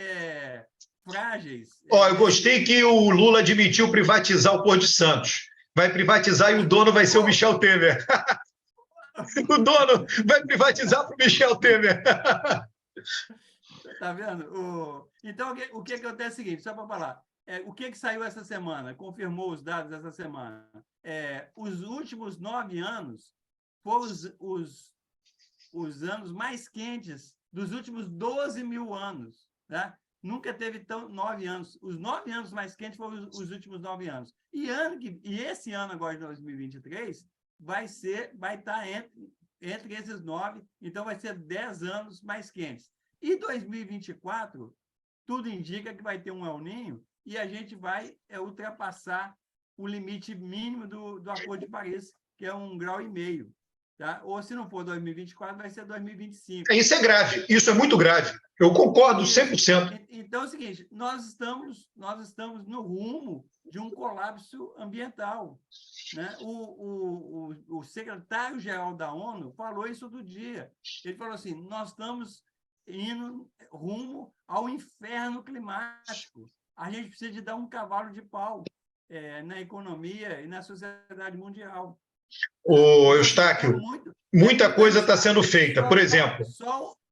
frágeis. Eu gostei que o Lula admitiu privatizar o Porto de Santos. Vai privatizar e o dono vai ser o Michel Temer. O dono vai privatizar para o Michel Temer. Tá vendo? Então, o que acontece é o seguinte, só para falar. O que saiu essa semana? Confirmou os dados essa semana. Os últimos 9 anos foram os anos mais quentes dos últimos 12 mil anos. Tá? Nunca teve 9 anos. Os 9 anos mais quentes foram os últimos 9 anos. E esse ano, agora de 2023, vai estar entre esses 9, então vai ser 10 anos mais quentes. E 2024, tudo indica que vai ter um El Niño e a gente vai ultrapassar o limite mínimo do Acordo de Paris, que é 1,5 graus. Tá? Ou, se não for 2024, vai ser 2025. Isso é grave, isso é muito grave. Eu concordo 100%. Então, é o seguinte, nós estamos no rumo de um colapso ambiental. Né? O secretário-geral da ONU falou isso outro dia. Ele falou assim, nós estamos indo rumo ao inferno climático. A gente precisa de dar um cavalo de pau na economia e na sociedade mundial. Eustáquio, muita coisa está sendo feita. Por exemplo...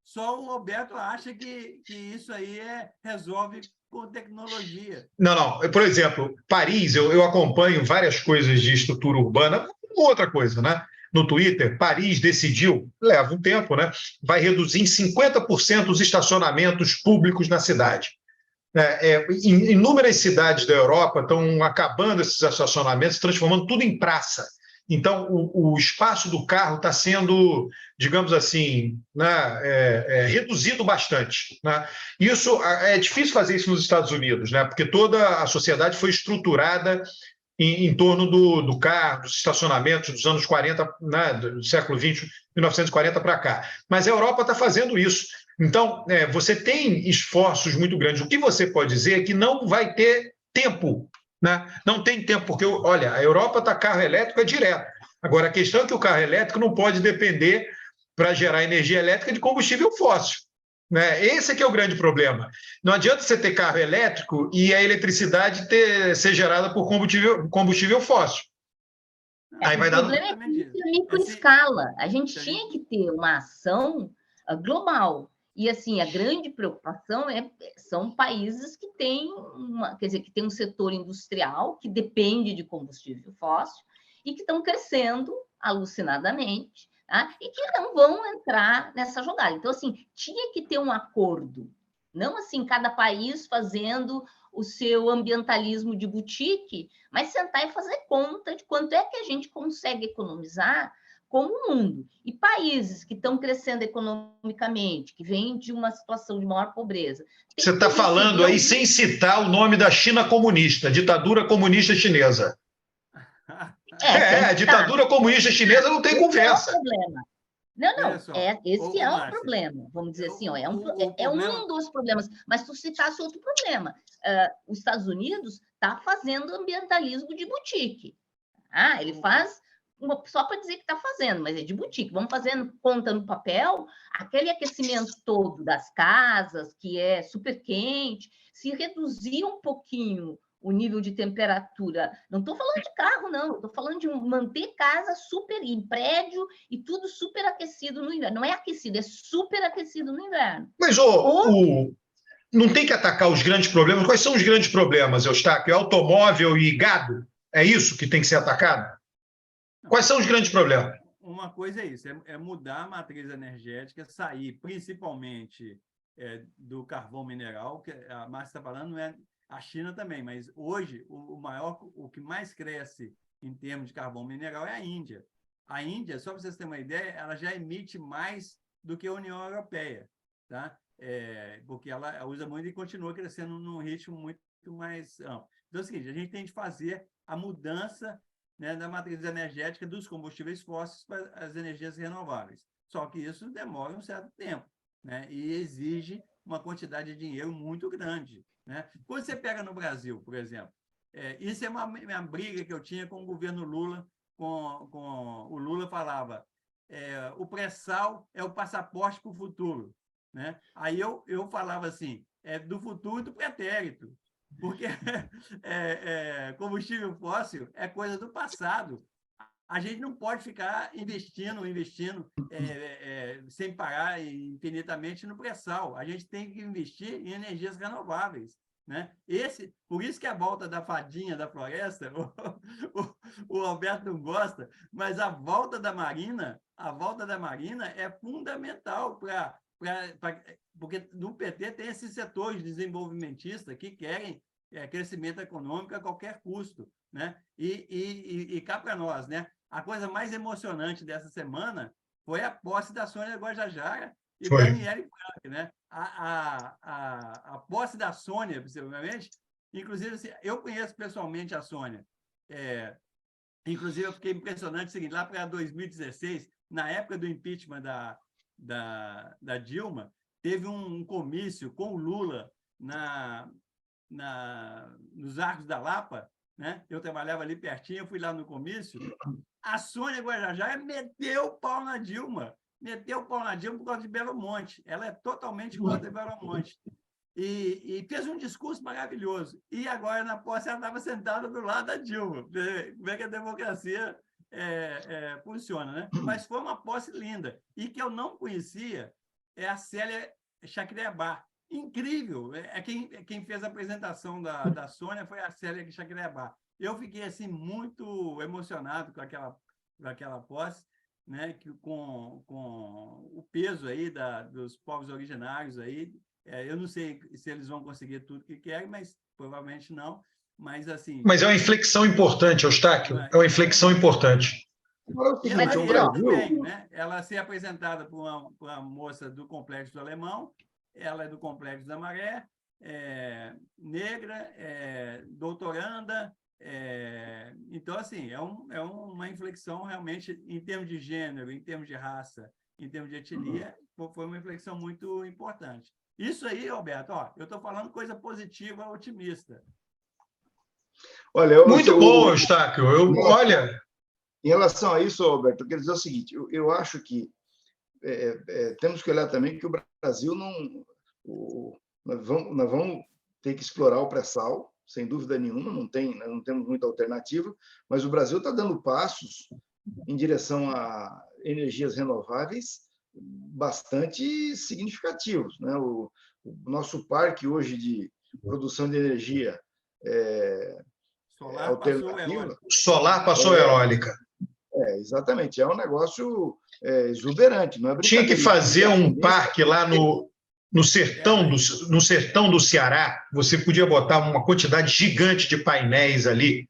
Só o Roberto acha que isso aí resolve com tecnologia. Não. Por exemplo, Paris, eu acompanho várias coisas de estrutura urbana, outra coisa, né? No Twitter, Paris decidiu, leva um tempo, né? Vai reduzir em 50% os estacionamentos públicos na cidade. Inúmeras cidades da Europa estão acabando esses estacionamentos, transformando tudo em praça. Então, o espaço do carro está sendo, digamos assim, né, reduzido bastante. Né? Isso é difícil fazer isso nos Estados Unidos, né? Porque toda a sociedade foi estruturada em torno do carro, dos estacionamentos dos anos 40, né, do século XX, 1940 para cá. Mas a Europa está fazendo isso. Então, você tem esforços muito grandes. O que você pode dizer é que não vai ter tempo. Né? Não tem tempo, porque, olha, a Europa está carro elétrico direto. Agora, a questão é que o carro elétrico não pode depender, para gerar energia elétrica, de combustível fóssil. Né? Esse é que é o grande problema. Não adianta você ter carro elétrico e a eletricidade ser gerada por combustível fóssil. Aí vai o problema é que isso é microescala. A gente tinha que ter uma ação global. E, assim, a grande preocupação são países que têm que tem um setor industrial que depende de combustível fóssil e que estão crescendo alucinadamente, tá? E que não vão entrar nessa jogada. Então, assim, tinha que ter um acordo, não assim, cada país fazendo o seu ambientalismo de boutique, mas sentar e fazer conta de quanto é que a gente consegue economizar como o mundo. E países que estão crescendo economicamente, que vêm de uma situação de maior pobreza. Você está falando aí sem citar o nome da China comunista, ditadura comunista chinesa. A ditadura comunista chinesa não tem conversa. É o problema. Não, esse é um problema, vamos dizer assim, é um dos problemas, mas tu citasse outro problema. Os Estados Unidos está fazendo ambientalismo de boutique. Ele faz só para dizer que está fazendo, mas é de boutique. Vamos fazendo conta no papel, aquele aquecimento todo das casas, que é super quente, se reduzir um pouquinho o nível de temperatura. Não estou falando de carro, não. Estou falando de manter casa super em prédio e tudo super aquecido no inverno. Não é aquecido, é super aquecido no inverno. Mas não tem que atacar os grandes problemas. Quais são os grandes problemas, Eustáquio? É automóvel e gado? É isso que tem que ser atacado? Quais são os grandes problemas? Uma coisa é isso, é mudar a matriz energética, sair principalmente do carvão mineral, que a Márcia está falando, não é a China também, mas hoje o que mais cresce em termos de carvão mineral é a Índia. A Índia, só para vocês terem uma ideia, ela já emite mais do que a União Europeia, tá? Porque ela usa muito e continua crescendo num ritmo muito mais amplo. Então é o seguinte, a gente tem que fazer a mudança, né, da matriz energética dos combustíveis fósseis para as energias renováveis. Só que isso demora um certo tempo, né, e exige uma quantidade de dinheiro muito grande. Né? Quando você pega no Brasil, por exemplo, isso é uma briga que eu tinha com o governo Lula, com o Lula falava, o pré-sal é o passaporte para o futuro. Né? Aí eu falava assim, do futuro e do pretérito, porque combustível fóssil é coisa do passado. A gente não pode ficar investindo sem parar infinitamente no pré-sal. A gente tem que investir em energias renováveis. Né? Por isso que a volta da fadinha da floresta, o Alberto não gosta, mas a volta da Marina é fundamental porque no PT tem esses setores desenvolvimentistas que querem crescimento econômico a qualquer custo. Né? E cá para nós, né? A coisa mais emocionante dessa semana foi a posse da Sônia Guajajara e da Aniele Franco. Né? A posse da Sônia, possivelmente, inclusive, assim, eu conheço pessoalmente a Sônia. Inclusive, eu fiquei impressionante o seguinte, lá para 2016, na época do impeachment da Dilma, teve um comício com o Lula nos Arcos da Lapa, né? Eu trabalhava ali pertinho, eu fui lá no comício, a Sônia Guajajara meteu o pau na Dilma por causa de Belo Monte. Ela é totalmente contra Belo Monte. E fez um discurso maravilhoso. E agora, na posse, ela estava sentada do lado da Dilma. Como é que a democracia funciona, né? Mas foi uma posse linda. E que eu não conhecia é a Célia Chacriabá. Incrível! Quem fez a apresentação da Sônia foi a Célia Chacriabá. Eu fiquei assim, muito emocionado com aquela posse, né? Com o peso aí dos povos originários. Aí. Eu não sei se eles vão conseguir tudo que querem, mas provavelmente não. Mas, assim, mas é uma inflexão importante, Eustáquio. É uma inflexão importante. Agora é o E a seguinte, o Marielle Brasil... também, né? Ela ser apresentada por uma moça do Complexo do Alemão, ela é do Complexo da Maré, negra, doutoranda. Então, assim, é uma inflexão realmente em termos de gênero, em termos de raça, em termos de etnia, foi uma inflexão muito importante. Isso aí, Roberto, ó, eu estou falando coisa positiva, otimista. Olha, Muito bom, Eustáquio. Olha... Em relação a isso, Alberto, eu quero dizer o seguinte, eu acho que temos que olhar também que o Brasil não... nós vamos ter que explorar o pré-sal, sem dúvida nenhuma, não temos muita alternativa, mas o Brasil está dando passos em direção a energias renováveis bastante significativos, né? O nosso parque hoje de produção de energia Solar alternativa... Solar passou eólica. Exatamente, é um negócio exuberante, não é brincadeira. Tinha que fazer um parque lá no sertão do Ceará, você podia botar uma quantidade gigante de painéis ali,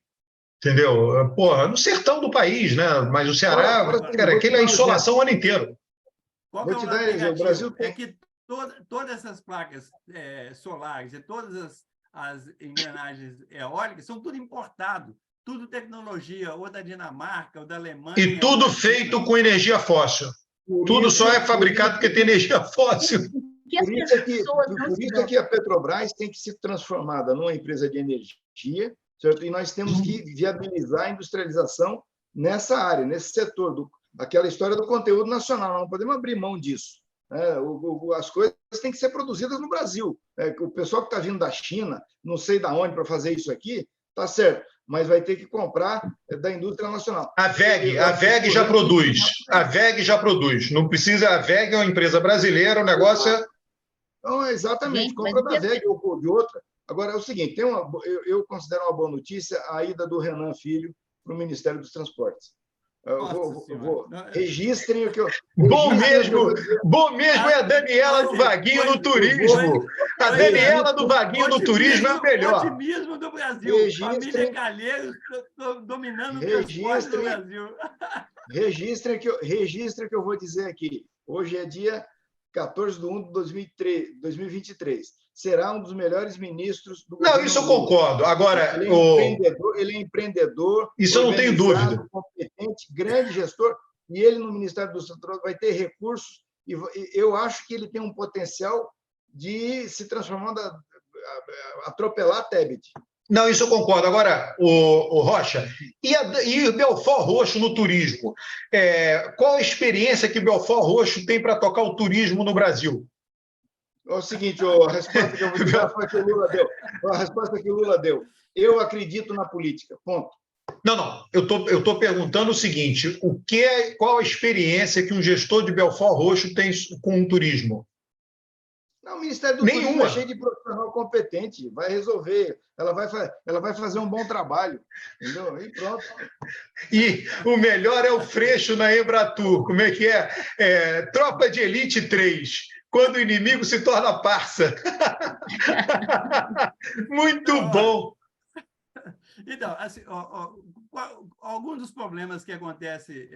entendeu? Porra, no sertão do país, né? Mas o Ceará, cara, aquele é insolação o ano inteiro. Qual que é o lado negativo? É que todas essas placas solares e todas as engrenagens eólicas são tudo importado, tudo tecnologia ou da Dinamarca ou da Alemanha. E tudo feito com energia fóssil. Tudo só é fabricado porque tem energia fóssil. Por isso é que a Petrobras tem que ser transformada numa empresa de energia, certo? E nós temos que viabilizar a industrialização nessa área, nesse setor, aquela história do conteúdo nacional. Não podemos abrir mão disso. As coisas têm que ser produzidas no Brasil. O pessoal que está vindo da China, não sei de onde, para fazer isso aqui, está certo, mas vai ter que comprar da indústria nacional. A WEG já produz. A WEG já produz. Não precisa. A WEG é uma empresa brasileira, o negócio é... Não, exatamente, compra da WEG ou de outra. Agora, é o seguinte, eu considero uma boa notícia a ida do Renan Filho para o Ministério dos Transportes. Registrem o que eu... Bom mesmo é a Daniela do Vaguinho no turismo. A Daniela do Vaguinho no turismo é a melhor. O otimismo do Brasil. Família Calheiros dominando o transporte do Brasil. Registrem que eu vou dizer aqui. Hoje é dia 14/1 de 2023. Será um dos melhores ministros do governo. Não, isso eu concordo. Agora, ele é empreendedor, isso eu não tenho dúvida. Competente, grande gestor, e ele no Ministério do Transporte vai ter recursos, e eu acho que ele tem um potencial de se transformar, atropelar a Tebet. Não, isso eu concordo. Agora, o Rocha, e o Belfort Roxo no turismo? Qual a experiência que o Belfort Roxo tem para tocar o turismo no Brasil? É o seguinte, a resposta que eu vou dar foi que o Lula deu. A resposta que o Lula deu. Eu acredito na política, ponto. Não. Eu estou perguntando o seguinte, qual a experiência que um gestor de Belfort Roxo tem com o turismo? Não, o Ministério do Turismo é cheio de profissional competente, vai resolver, ela vai fazer um bom trabalho, entendeu? E pronto. E o melhor é o Freixo na Embratur, como é que é? Tropa de Elite 3, quando o inimigo se torna parça. Muito bom. Então, assim, alguns dos problemas que acontecem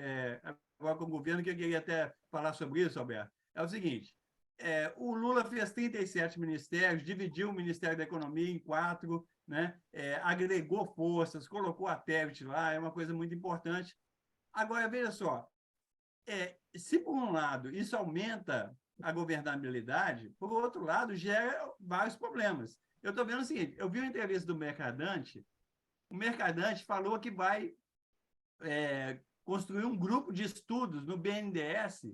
agora com o governo, que eu queria até falar sobre isso, Alberto, é o seguinte, o Lula fez 37 ministérios, dividiu o Ministério da Economia em 4, né? Agregou forças, colocou a Tebet lá, é uma coisa muito importante. Agora, veja só, se por um lado isso aumenta a governabilidade, por outro lado, gera vários problemas. Eu estou vendo o seguinte, eu vi uma entrevista do Mercadante, o Mercadante falou que vai construir um grupo de estudos no BNDES,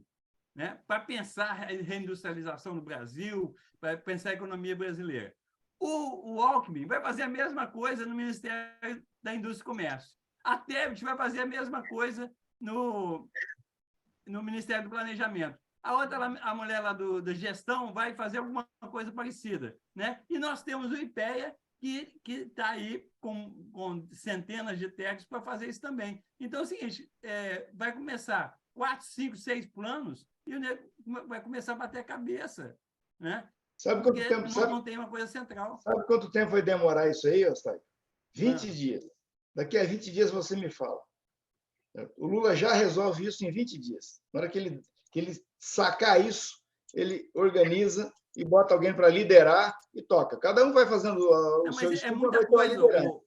né, para pensar a reindustrialização no Brasil, para pensar a economia brasileira. O Alckmin vai fazer a mesma coisa no Ministério da Indústria e Comércio. A Tebet vai fazer a mesma coisa no Ministério do Planejamento. A mulher lá da gestão vai fazer alguma coisa parecida, né? E nós temos o IPEA, que está aí com centenas de técnicos para fazer isso também. Então, é o seguinte, vai começar 4, 5, 6 planos e o nego vai começar a bater a cabeça, né? Sabe quanto tempo? Não tem uma coisa central. Sabe quanto tempo vai demorar isso aí, Eustáquio? 20 dias. Daqui a 20 dias você me fala. O Lula já resolve isso em 20 dias. Na hora que ele sacar isso, ele organiza e bota alguém para liderar e toca. Cada um vai fazendo o seu Mas é estudo, muita vai ter uma coisa, liderança.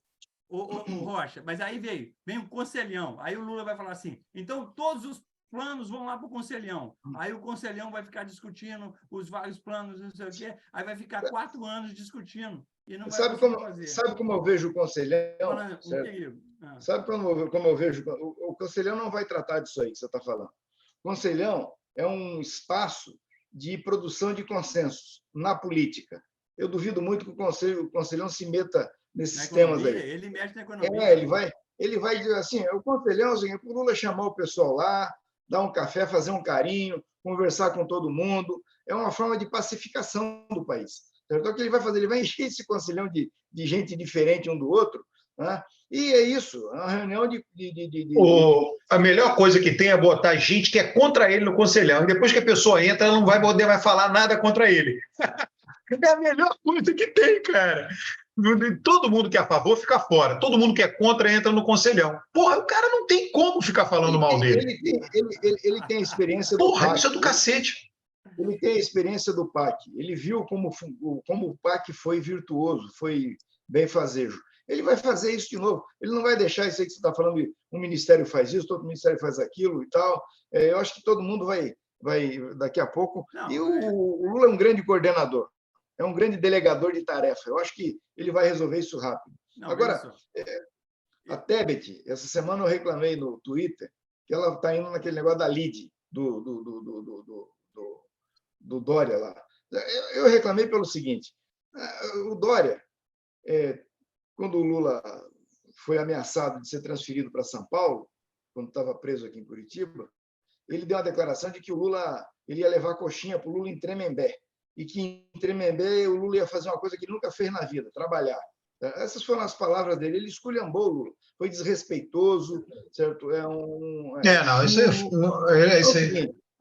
o Rocha. Mas aí vem um conselhão. Aí o Lula vai falar assim, então todos os planos vão lá para o conselhão. Aí o conselhão vai ficar discutindo os vários planos, não sei o quê. Aí vai ficar 4 anos discutindo e não vai conseguir fazer. Sabe como eu vejo o conselhão? Falando, um perigo. Sabe como eu vejo? O conselhão não vai tratar disso aí que você está falando. O conselhão é um espaço de produção de consensos na política. Eu duvido muito que o conselhão se meta nesses temas aí. Ele mexe na economia. Ele vai dizer assim, o conselhão, o Lula chamar o pessoal lá, dar um café, fazer um carinho, conversar com todo mundo, é uma forma de pacificação do país. Então, o que ele vai fazer? Ele vai encher esse conselhão de gente diferente um do outro, né? E é isso, é uma reunião A melhor coisa que tem é botar gente que é contra ele no conselhão, e depois que a pessoa entra, ela não vai poder mais falar nada contra ele. É a melhor coisa que tem, cara. Todo mundo que é a favor fica fora. Todo mundo que é contra entra no conselhão. Porra, o cara não tem como ficar falando mal dele. Ele tem a experiência do PAC. Isso é do cacete. Ele tem a experiência do PAC. Ele viu como o PAC foi virtuoso, foi benfazejo. Ele vai fazer isso de novo. Ele não vai deixar isso aí que você está falando, um ministério faz isso, outro ministério faz aquilo e tal. Eu acho que todo mundo vai daqui a pouco. E o Lula é um grande coordenador. É um grande delegador de tarefa. Eu acho que ele vai resolver isso rápido. Agora, a Tebet, essa semana eu reclamei no Twitter que ela está indo naquele negócio da LIDE, do Dória lá. Eu reclamei pelo seguinte, o Dória, quando o Lula foi ameaçado de ser transferido para São Paulo, quando estava preso aqui em Curitiba, ele deu uma declaração de que o Lula ele ia levar coxinha para o Lula em Tremembé, e que em Tremembé o Lula ia fazer uma coisa que ele nunca fez na vida, trabalhar. Essas foram as palavras dele. Ele esculhambou o Lula. Foi desrespeitoso, certo?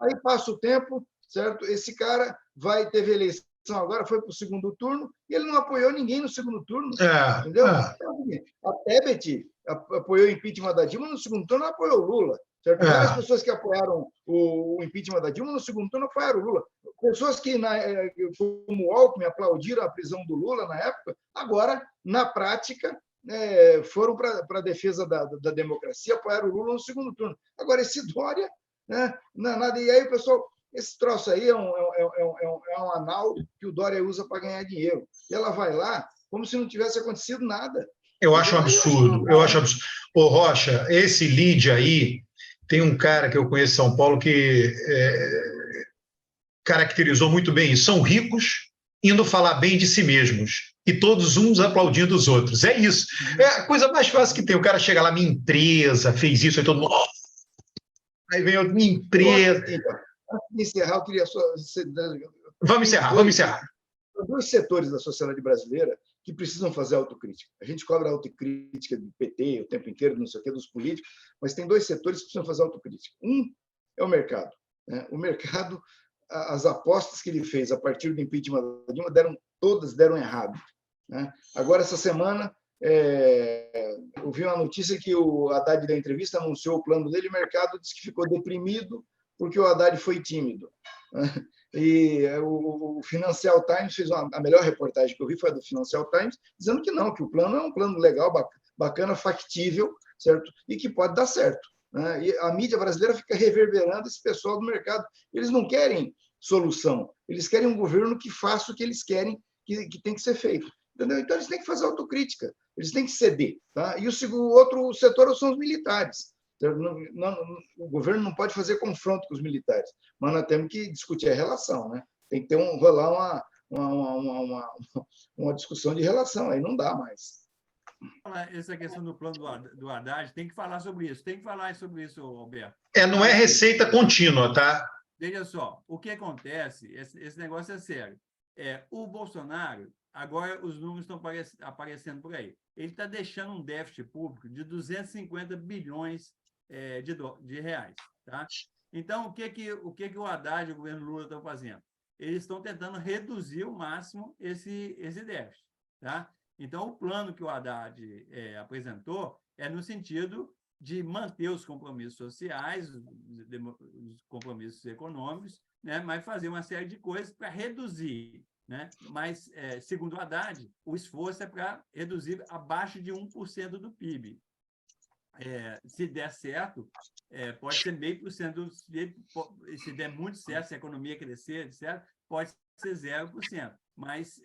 Aí passa o tempo, certo? Esse cara teve eleição agora, foi para o segundo turno, e ele não apoiou ninguém no segundo turno. Entendeu? A Tebet apoiou o impeachment da Dilma, no segundo turno apoiou o Lula. Certo? Várias pessoas que apoiaram o impeachment da Dilma, no segundo turno apoiaram o Lula. Pessoas que, como o Alckmin, aplaudiram a prisão do Lula na época, agora, na prática, foram para a defesa da democracia, apoiaram o Lula no segundo turno. Agora, esse Dória, não é nada. E aí, o pessoal, esse troço aí é um anal que o Dória usa para ganhar dinheiro. E ela vai lá como se não tivesse acontecido nada. Eu acho um absurdo. Ô, Rocha, esse lead aí, tem um cara que eu conheço em São Paulo que caracterizou muito bem isso. São ricos indo falar bem de si mesmos e todos uns aplaudindo os outros. É isso. É a coisa mais fácil que tem. O cara chega lá, minha empresa fez isso, aí todo mundo... Aí vem outra, minha empresa... Antes de encerrar, eu queria só... Vamos encerrar. Há 2 setores da sociedade brasileira que precisam fazer autocrítica. A gente cobra autocrítica do PT o tempo inteiro, não sei o quê, dos políticos, mas tem 2 setores que precisam fazer autocrítica. Um é o mercado. O mercado, as apostas que ele fez a partir do impeachment da Dilma, todas deram errado. Agora, essa semana, eu vi uma notícia que o Haddad, da entrevista, anunciou o plano dele, e o mercado disse que ficou deprimido porque o Haddad foi tímido. E o Financial Times fez a melhor reportagem que eu vi, foi a do Financial Times, dizendo que não, que o plano é um plano legal, bacana, factível, certo? E que pode dar certo. E a mídia brasileira fica reverberando esse pessoal do mercado. Eles não querem solução, eles querem um governo que faça o que eles querem, que tem que ser feito. Entendeu? Então, eles têm que fazer autocrítica, eles têm que ceder. Tá? E o outro setor são os militares. O governo não pode fazer confronto com os militares, mas nós temos que discutir a relação, né? Tem que rolar uma discussão de relação, aí não dá mais. Essa questão do plano do Haddad, tem que falar sobre isso, Alberto. Não é receita contínua, tá? Veja só, o que acontece, esse negócio é sério. O Bolsonaro, agora os números estão aparecendo por aí, ele está deixando um déficit público de 250 bilhões de reais. Tá? Então, o que o Haddad e o governo Lula estão fazendo? Eles estão tentando reduzir ao máximo esse déficit. Tá? Então, o plano que o Haddad apresentou é no sentido de manter os compromissos sociais, os compromissos econômicos, né, mas fazer uma série de coisas para reduzir. Né? Mas, segundo o Haddad, o esforço é para reduzir abaixo de 1% do PIB. Se der certo, pode ser 0,5% do PIB, se der muito certo, se a economia crescer, etc., pode ser 0%. Mas,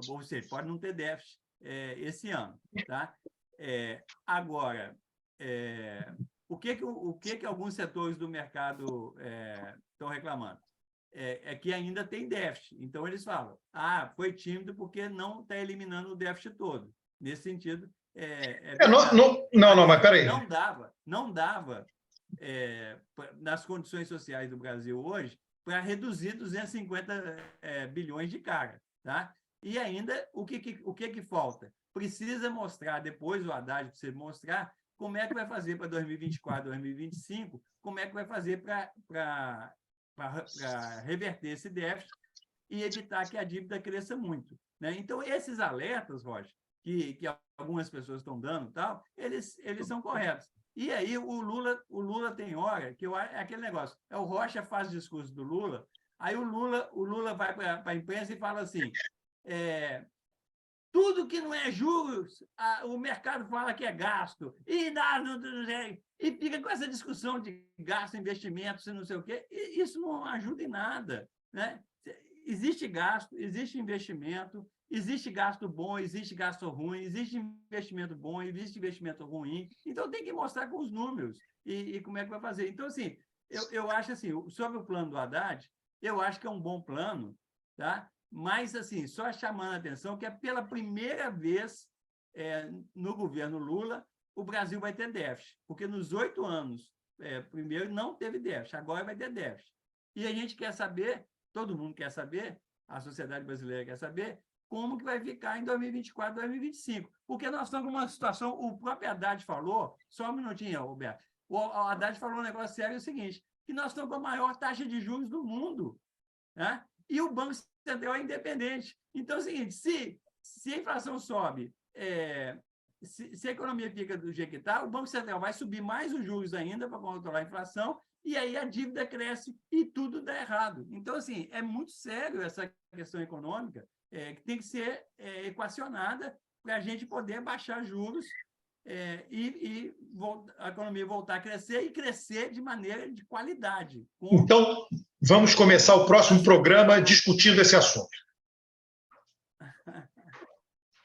ou seja, pode não ter déficit esse ano. Tá? Agora, o que alguns setores do mercado estão reclamando? Que ainda tem déficit. Então, eles falam, foi tímido porque não está eliminando o déficit todo. Nesse sentido, não, mas peraí. Não dava nas condições sociais do Brasil hoje, para reduzir 250 bilhões de carga. Tá? E ainda, o que falta? Precisa mostrar, depois o Haddad precisa mostrar como é que vai fazer para 2024, 2025, como é que vai fazer para reverter esse déficit e evitar que a dívida cresça muito. Né? Então, esses alertas, Rocha, que algumas pessoas estão dando, tal, eles são corretos. E aí o Lula tem hora, que é aquele negócio, o Rocha faz discurso do Lula, aí o Lula vai para a imprensa e fala assim, tudo que não é juros, o mercado fala que é gasto, e fica com essa discussão de gasto, investimentos e não sei o quê, e isso não ajuda em nada. Né? Existe gasto, existe investimento, existe gasto bom, existe gasto ruim, existe investimento bom, existe investimento ruim, então tem que mostrar com os números e como é que vai fazer. Então, assim, eu acho assim, sobre o plano do Haddad, eu acho que é um bom plano, tá? Mas, assim, só chamando a atenção que é pela primeira vez no governo Lula, o Brasil vai ter déficit, porque nos 8 anos, primeiro, não teve déficit, agora vai ter déficit. E a gente quer saber, todo mundo quer saber, a sociedade brasileira quer saber, como que vai ficar em 2024, 2025. Porque nós estamos numa situação, o próprio Haddad falou, só um minutinho, Roberto, o Haddad falou um negócio sério, é o seguinte, que nós estamos com a maior taxa de juros do mundo, né? E o Banco Central é independente. Então, é o seguinte, se a inflação sobe, se a economia fica do jeito que está, o Banco Central vai subir mais os juros ainda para controlar a inflação, e aí a dívida cresce e tudo dá errado. Então, assim, é muito sério essa questão econômica, que tem que ser equacionada para a gente poder baixar juros e a economia voltar a crescer e crescer de maneira de qualidade. Então, vamos começar o próximo programa discutindo esse assunto.